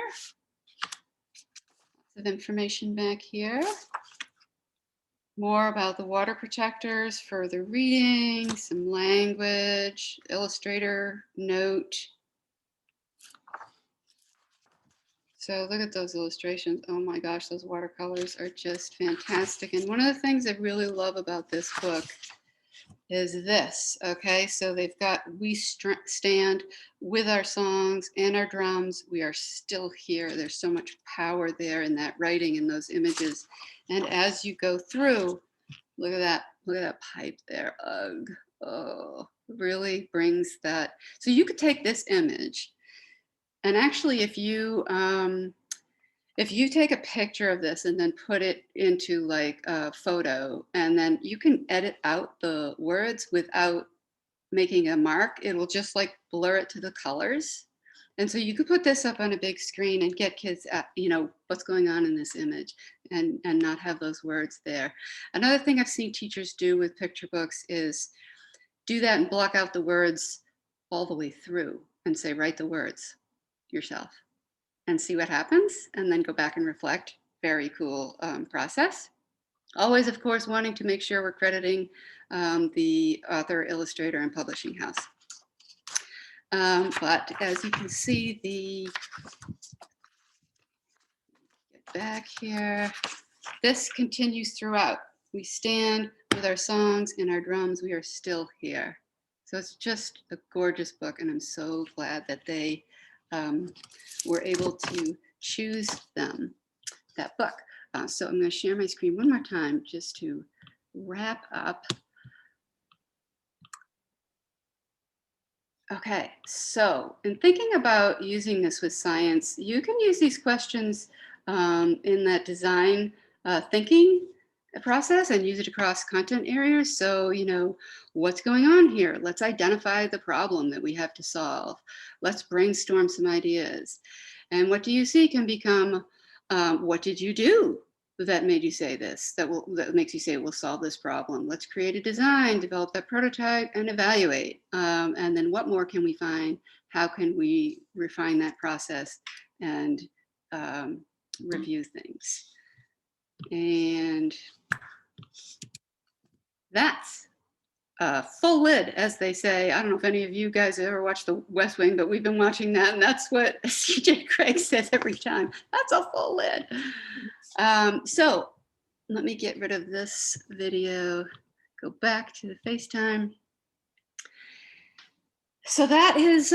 Lots of information back here. More about the water protectors, further reading, some language, illustrator note. So look at those illustrations. Oh my gosh, those watercolors are just fantastic. And one of the things I really love about this book is this, okay? So they've got, we stand with our songs and our drums. We are still here. There's so much power there in that writing and those images. And as you go through, look at that pipe there. Ugh, oh, really brings that. So you could take this image, and actually if you take a picture of this and then put it into like a photo, and then you can edit out the words without making a mark, it will just like blur it to the colors. And so you could put this up on a big screen and get kids at, you know, what's going on in this image, and not have those words there. Another thing I've seen teachers do with picture books is do that and block out the words all the way through and say, write the words yourself and see what happens, and then go back and reflect. Very cool process. Always, of course, wanting to make sure we're crediting the author, illustrator, and publishing house. But as you can see, get back here, this continues throughout. We stand with our songs and our drums. We are still here. So it's just a gorgeous book, and I'm so glad that they were able to choose that book. So I'm going to share my screen one more time just to wrap up. Okay, so in thinking about using this with science, you can use these questions in that design thinking process and use it across content areas. So, you know, what's going on here? Let's identify the problem that we have to solve. Let's brainstorm some ideas. And what do you see can become, what did you do that made you say this, that makes you say we'll solve this problem? Let's create a design, develop that prototype, and evaluate. And then what more can we find? How can we refine that process and review things? And that's full lid, as they say. I don't know if any of you guys ever watched The West Wing, but we've been watching that, and that's what CJ Craig says every time. That's a full lid. So let me get rid of this video, go back to the FaceTime. So that is,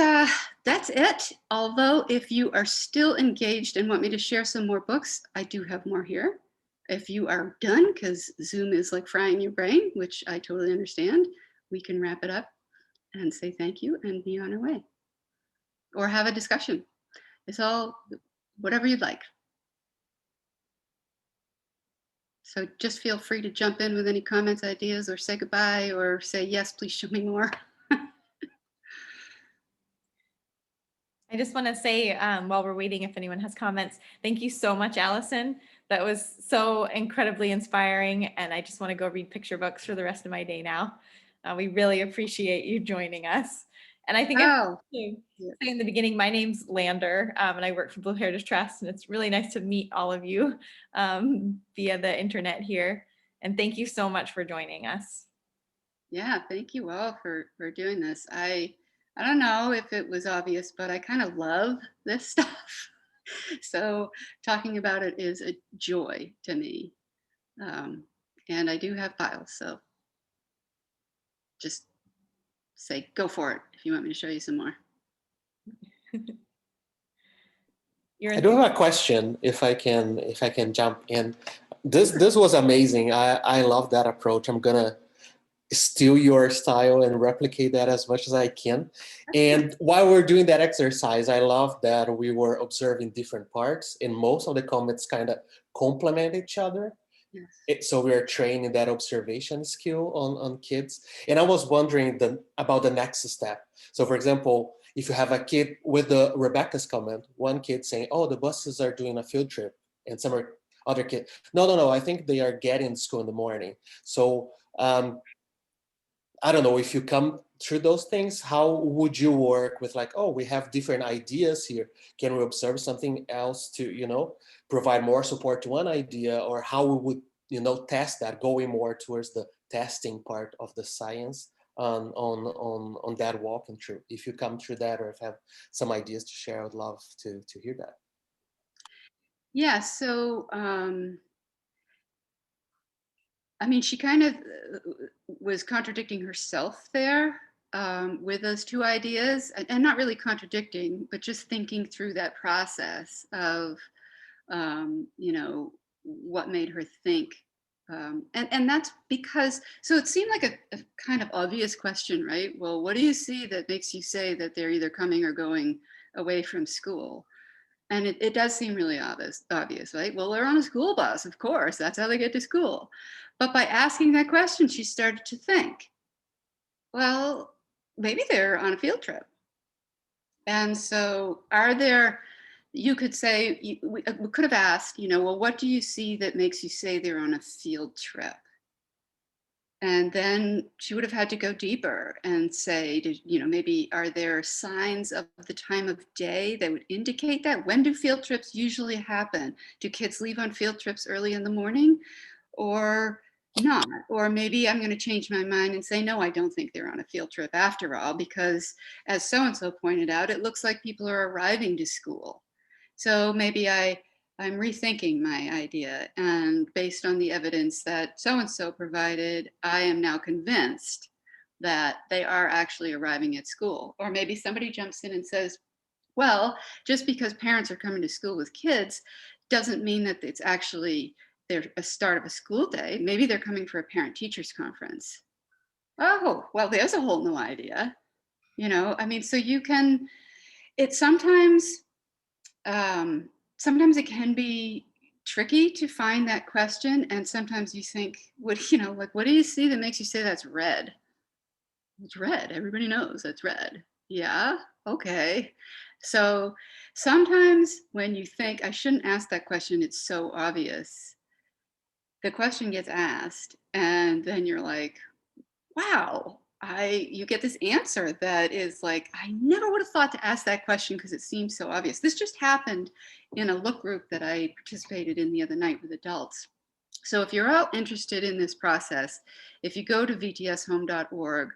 that's it. Although if you are still engaged and want me to share some more books, I do have more here. If you are done, because Zoom is like frying your brain, which I totally understand, we can wrap it up and say thank you and be on our way. Or have a discussion. It's all whatever you'd like. So just feel free to jump in with any comments, ideas, or say goodbye, or say, yes, please show me more. I just want to say, while we're waiting, if anyone has comments, thank you so much, Allison. That was so incredibly inspiring, and I just want to go read picture books for the rest of my day now. We really appreciate you joining us. And I think I say in the beginning, my name's Lander, and I work for Blue Heritage Trust, and it's really nice to meet all of you via the internet here. And thank you so much for joining us. Yeah, thank you all for doing this. I don't know if it was obvious, but I kind of love this stuff. So talking about it is a joy to me. And I do have files, so just say, go for it if you want me to show you some more. I do have a question, if I can jump in. This was amazing. I love that approach. I'm gonna steal your style and replicate that as much as I can. And while we're doing that exercise, I love that we were observing different parts, and most of the comments kind of complement each other. Yes. So we are training that observation skill on kids. And I was wondering about the next step. So for example, if you have a kid with the Rebecca's comment, one kid saying, oh, the buses are doing a field trip, and some other kid, no, I think they are getting to school in the morning. So I don't know, if you come through those things, how would you work with like, oh, we have different ideas here. Can we observe something else to, provide more support to one idea, or how we would, test that, going more towards the testing part of the science on that walking through. If you come through that, or if you have some ideas to share, I would love to hear that. Yeah, so I mean, she kind of was contradicting herself there with those two ideas, and not really contradicting, but just thinking through that process of, what made her think. And that's because, so it seemed like a kind of obvious question, right? Well, what do you see that makes you say that they're either coming or going away from school? And it does seem really obvious, right? Well, they're on a school bus, of course. That's how they get to school. But by asking that question, she started to think, well, maybe they're on a field trip. And so you could say, we could have asked, well, what do you see that makes you say they're on a field trip? And then she would have had to go deeper and say, maybe are there signs of the time of day that would indicate that? When do field trips usually happen? Do kids leave on field trips early in the morning or not? Or maybe I'm going to change my mind and say, no, I don't think they're on a field trip after all, because as so-and-so pointed out, it looks like people are arriving to school. So maybe I'm rethinking my idea, and based on the evidence that so-and-so provided, I am now convinced that they are actually arriving at school. Or maybe somebody jumps in and says, well, just because parents are coming to school with kids doesn't mean that it's actually a start of a school day. Maybe they're coming for a parent-teachers conference. Oh, well, there's a whole new idea. So you can, it's sometimes it can be tricky to find that question. And sometimes you think, what do you see that makes you say that's red? It's red. Everybody knows that's red. Yeah, okay. So sometimes when you think, I shouldn't ask that question, it's so obvious, the question gets asked, and then you're like, wow, you get this answer that is like, I never would have thought to ask that question because it seems so obvious. This just happened in a look group that I participated in the other night with adults. So if you're all interested in this process, if you go to vtshome.org,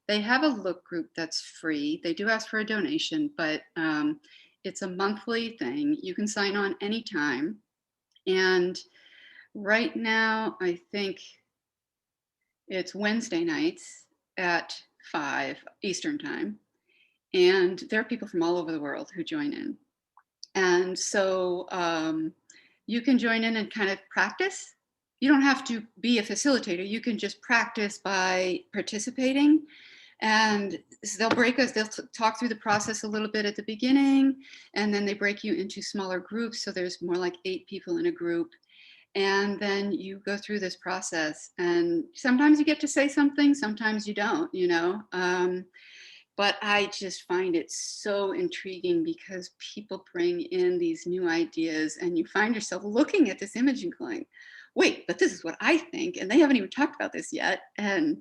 they have a look group that's free. They do ask for a donation, but it's a monthly thing. You can sign on anytime. And right now, I think it's Wednesday nights at 5 Eastern time. And there are people from all over the world who join in. And so you can join in and kind of practice. You don't have to be a facilitator. You can just practice by participating. And they'll talk through the process a little bit at the beginning, and then they break you into smaller groups. So there's more like 8 people in a group. And then you go through this process, and sometimes you get to say something, sometimes you don't, but I just find it so intriguing because people bring in these new ideas, and you find yourself looking at this image and going, wait, but this is what I think, and they haven't even talked about this yet. And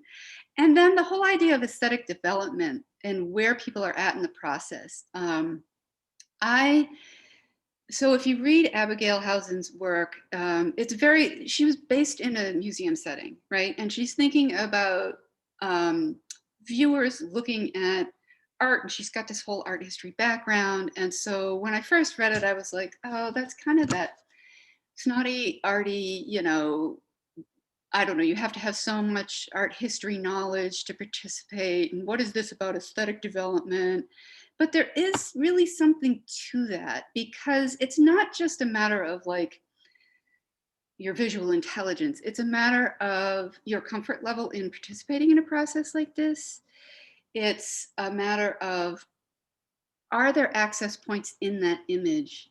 then the whole idea of aesthetic development and where people are at in the process. So if you read Abigail Hausen's work, she was based in a museum setting, right? And she's thinking about viewers looking at art, and she's got this whole art history background. And so when I first read it, I was like, oh, that's kind of that snotty, arty, I don't know, you have to have so much art history knowledge to participate. And what is this about aesthetic development? But there is really something to that, because it's not just a matter of like, your visual intelligence. It's a matter of your comfort level in participating in a process like this. It's a matter of, are there access points in that image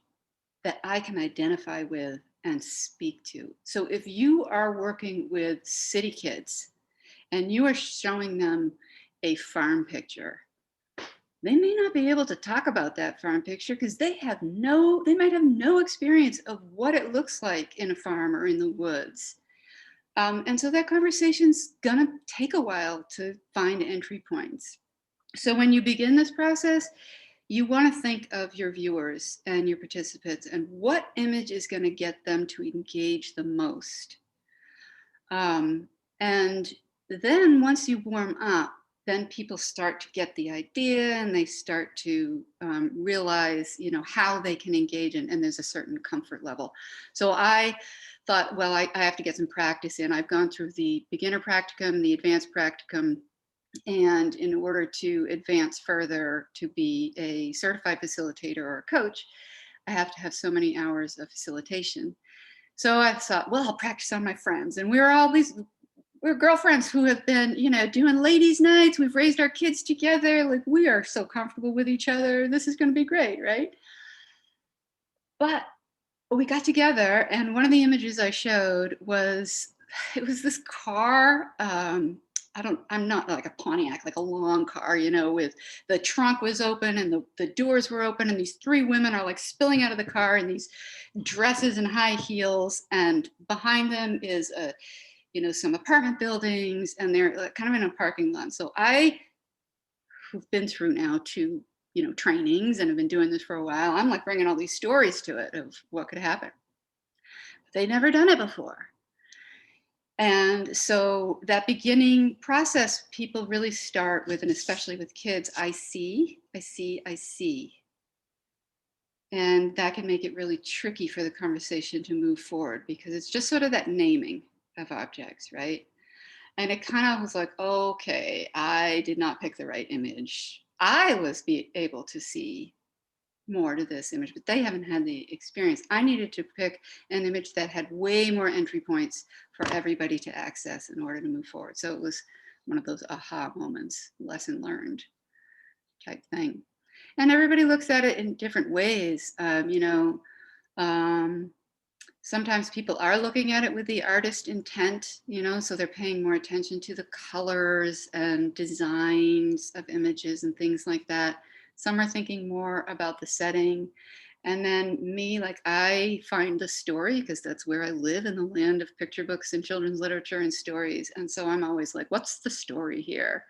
that I can identify with and speak to? So if you are working with city kids and you are showing them a farm picture, they may not be able to talk about that farm picture because they might have no experience of what it looks like in a farm or in the woods. And so that conversation's gonna take a while to find entry points. So when you begin this process, you want to think of your viewers and your participants and what image is going to get them to engage the most. And then once you warm up, then people start to get the idea and they start to realize, how they can engage and there's a certain comfort level. So I thought, well, I have to get some practice in. I've gone through the beginner practicum, the advanced practicum, and in order to advance further to be a certified facilitator or a coach, I have to have so many hours of facilitation. So I thought, well, I'll practice on my friends. And we're girlfriends who have been, doing ladies' nights. We've raised our kids together. Like, we are so comfortable with each other. This is going to be great, right? But we got together, and one of the images I showed was this car. I'm not like a Pontiac, like a long car, with the trunk was open and the doors were open, and these three women are like spilling out of the car in these dresses and high heels, and behind them is some apartment buildings, and they're kind of in a parking lot. So I, who've been through now 2 trainings and have been doing this for a while, I'm like bringing all these stories to it of what could happen. But they'd never done it before. And so that beginning process, people really start with, and especially with kids, I see. And that can make it really tricky for the conversation to move forward because it's just sort of that naming of objects, right? And it kind of was like, okay, I did not pick the right image. I was able to see more to this image, but they haven't had the experience. I needed to pick an image that had way more entry points for everybody to access in order to move forward. So it was one of those aha moments, lesson learned type thing. And everybody looks at it in different ways. Sometimes people are looking at it with the artist intent, so they're paying more attention to the colors and designs of images and things like that. Some are thinking more about the setting. And then me, I find the story because that's where I live, in the land of picture books and children's literature and stories. And so I'm always like, what's the story here?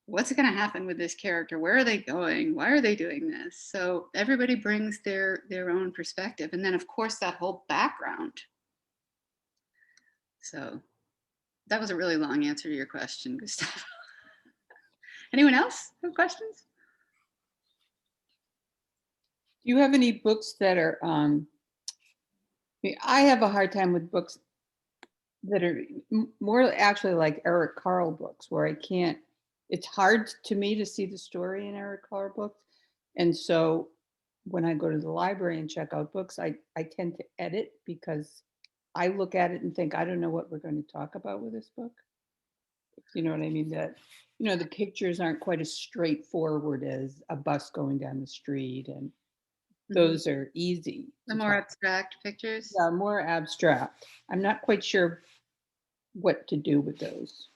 What's going to happen with this character? Where are they going? Why are they doing this? So everybody brings their own perspective. And then of course that whole background. So that was a really long answer to your question, Gustavo. Anyone else have questions? Do you have any books that are, I have a hard time with books that are more actually like Eric Carle books where it's hard to me to see the story in Eric Carle books. And so when I go to the library and check out books, I tend to edit because I look at it and think, I don't know what we're going to talk about with this book. You know what I mean? That, the pictures aren't quite as straightforward as a bus going down the street, and those are easy. The more abstract pictures? Yeah, more abstract. I'm not quite sure what to do with those.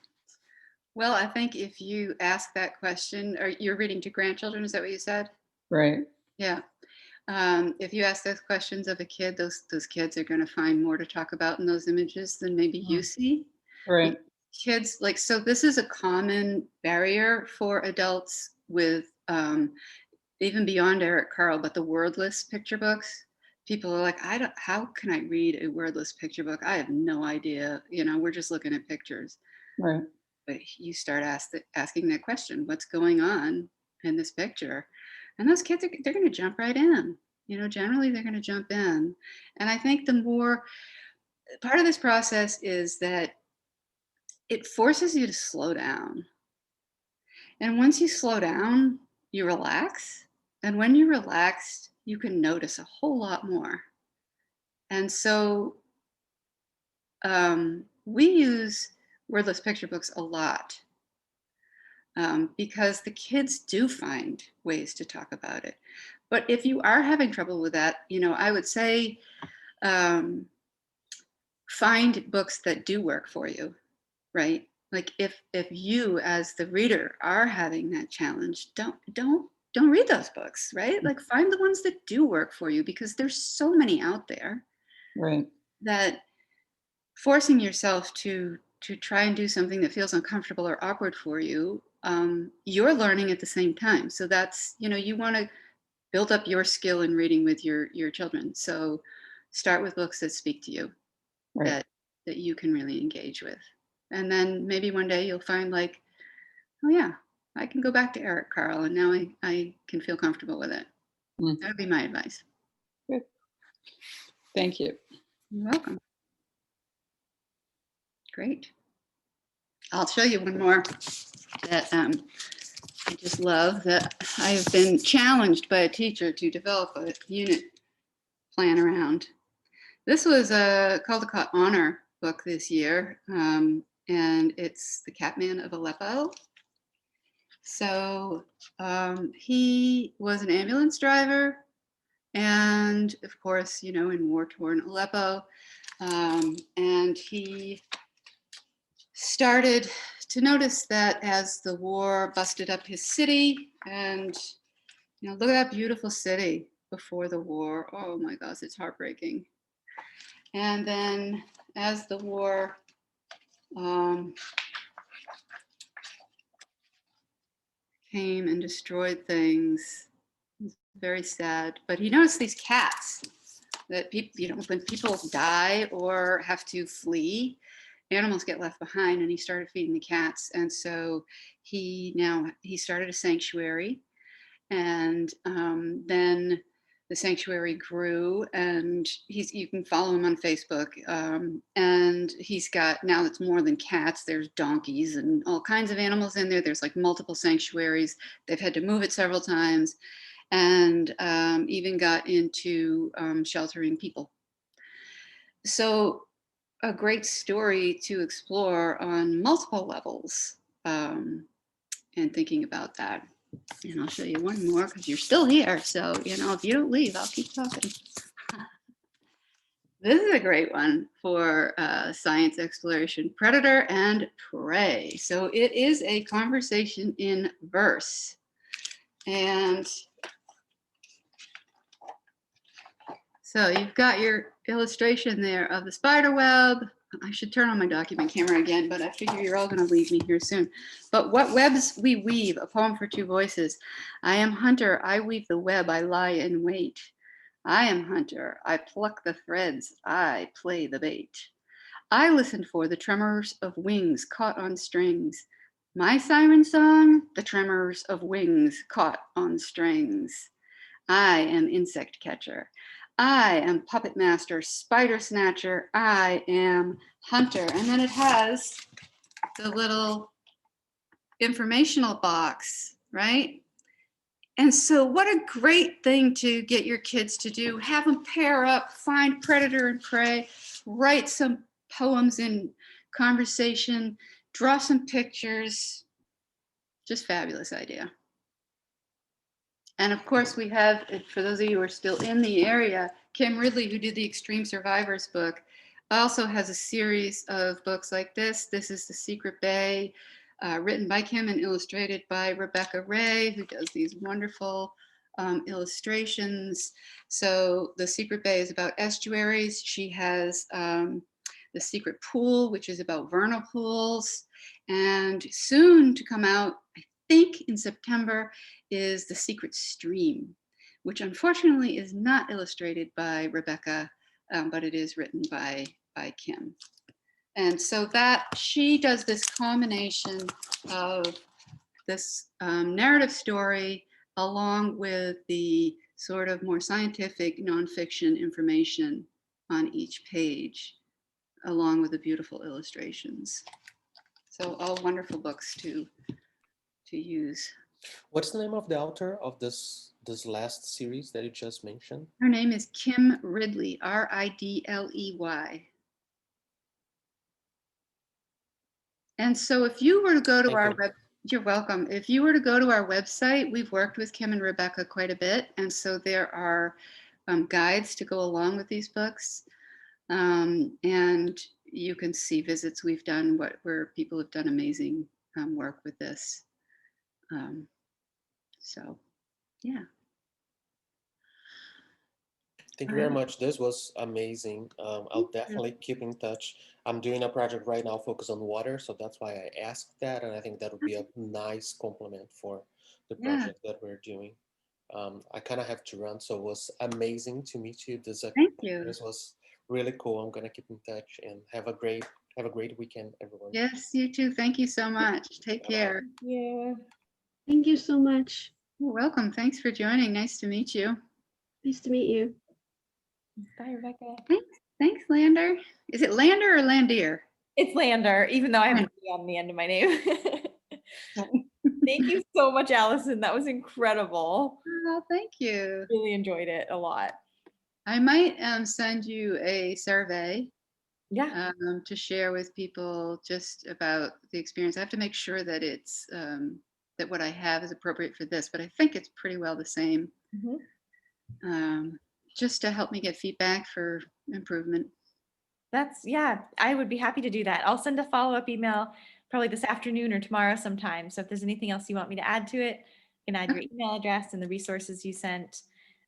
Well, I think if you ask that question, or you're reading to grandchildren, is that what you said? Right. Yeah. If you ask those questions of a kid, those kids are going to find more to talk about in those images than maybe you see. Right. Kids, so this is a common barrier for adults with even beyond Eric Carle, but the wordless picture books. People are like, how can I read a wordless picture book? I have no idea. We're just looking at pictures. Right. But you start asking that question, what's going on in this picture? And those kids, they're going to jump right in. Generally they're going to jump in. And I think the more part of this process is that it forces you to slow down. And once you slow down, you relax. And when you're relaxed, you can notice a whole lot more. And so we use wordless picture books a lot because the kids do find ways to talk about it. But if you are having trouble with that, I would say find books that do work for you, right? Like if you as the reader are having that challenge, don't read those books, right? Like find the ones that do work for you, because there's so many out there. Right. That forcing yourself to try and do something that feels uncomfortable or awkward for you, you're learning at the same time. So that's, you want to build up your skill in reading with your children. So start with books that speak to you, Right. that you can really engage with. And then maybe one day you'll find like, oh yeah, I can go back to Eric Carle and now I can feel comfortable with it. That would be my advice. Good. Thank you. You're welcome. Great. I'll show you one more that I just love, that I have been challenged by a teacher to develop a unit plan around. This was a Caldecott Honor book this year, and it's The Catman of Aleppo. So he was an ambulance driver, and of course, in war-torn Aleppo, and he started to notice that as the war busted up his city, and look at that beautiful city before the war. Oh my gosh, it's heartbreaking. And then as the war came and destroyed things, it was very sad. But he noticed these cats that people, when people die or have to flee, animals get left behind, and he started feeding the cats. And so he started a sanctuary, and then the sanctuary grew, and you can follow him on Facebook, and he's got, now it's more than cats, there's donkeys and all kinds of animals in there. There's like multiple sanctuaries. They've had to move it several times, and even got into sheltering people. So a great story to explore on multiple levels, and thinking about that. And I'll show you one more because you're still here. So, if you don't leave, I'll keep talking. This is a great one for science exploration, Predator and Prey. So it is a conversation in verse. And so you've got your illustration there of the spider web. I should turn on my document camera again, but I figure you're all going to leave me here soon. But what webs we weave, a poem for two voices. I am hunter, I weave the web, I lie in wait. I am hunter, I pluck the threads, I play the bait. I listen for the tremors of wings caught on strings. My siren song, the tremors of wings caught on strings. I am insect catcher. I am puppet master, spider snatcher. I am hunter. And then it has the little informational box, right? And so what a great thing to get your kids to do. Have them pair up, find predator and prey, write some poems in conversation, draw some pictures. Just fabulous idea. And of course we have, for those of you who are still in the area, Kim Ridley, who did the Extreme Survivors book, also has a series of books like this. This is The Secret Bay, written by Kim and illustrated by Rebecca Ray, who does these wonderful illustrations. So The Secret Bay is about estuaries. She has The Secret Pool, which is about vernal pools. And soon to come out, I think in September, is The Secret Stream, which unfortunately is not illustrated by Rebecca, but it is written by Kim. And so that she does this combination of this narrative story along with the sort of more scientific nonfiction information on each page, along with the beautiful illustrations. So all wonderful books to use. What's the name of the author of this last series that you just mentioned? Her name is Kim Ridley, Ridley. And so if you were to go to Thank our you. web, you're welcome. If you were to go to our website, we've worked with Kim and Rebecca quite a bit. And so there are guides to go along with these books. And you can see visits we've done where people have done amazing work with this. So, yeah. Thank you very much. This was amazing. I'll definitely keep in touch. I'm doing a project right now focused on water, so that's why I asked that, and I think that would be a nice complement for the Yeah. project that we're doing. I kind of have to run, so it was amazing to meet you. This Thank you. experience was really cool. I'm gonna keep in touch and have a great weekend, everyone. Yes, you too. Thank you so much. Take Bye-bye. care. Yeah. Thank you so much. You're welcome. Thanks for joining. Nice to meet you. Nice to meet you. Bye, Rebecca. Thanks, Lander. Is it Lander or Landier? It's Lander, even though I have a D on the end of my name. Thank you so much, Allison. That was incredible. Oh, thank you. Really enjoyed it a lot. I might send you a survey Yeah. to share with people just about the experience. I have to make sure that it's that what I have is appropriate for this, but I think it's pretty well the same. Just to help me get feedback for improvement. Yeah, I would be happy to do that. I'll send a follow-up email probably this afternoon or tomorrow sometime. So if there's anything else you want me to add to it, you can add your email address and the resources you sent.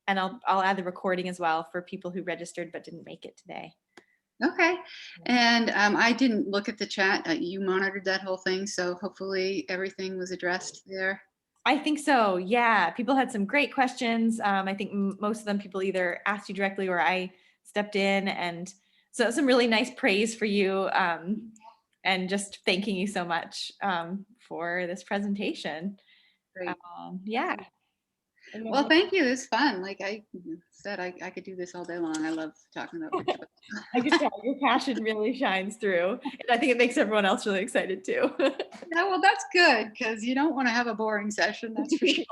And I'll add the recording as well for people who registered but didn't make it today. Okay. And I didn't look at the chat. You monitored that whole thing, so hopefully everything was addressed there. I think so. Yeah, people had some great questions. I think most of them people either asked you directly or I stepped in, and so some really nice praise for you, and just thanking you so much for this presentation. Great. Yeah. Well, thank you. It's fun. Like I said, I could do this all day long. I love talking about picture books. I can tell your passion really shines through, and I think it makes everyone else really excited too. Yeah, well, that's good because you don't want to have a boring session. That's for sure.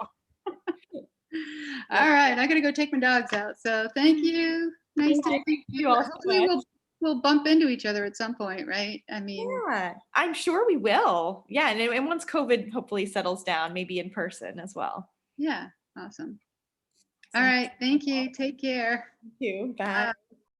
All right, I gotta go take my dogs out. So thank you. Nice to meet you. all so Hopefully much. we'll bump into each other at some point, right? I mean, Yeah, I'm sure we will. Yeah, and once COVID hopefully settles down, maybe in person as well. yeah, awesome. All right, thank you. Take care. Thank you. Bye.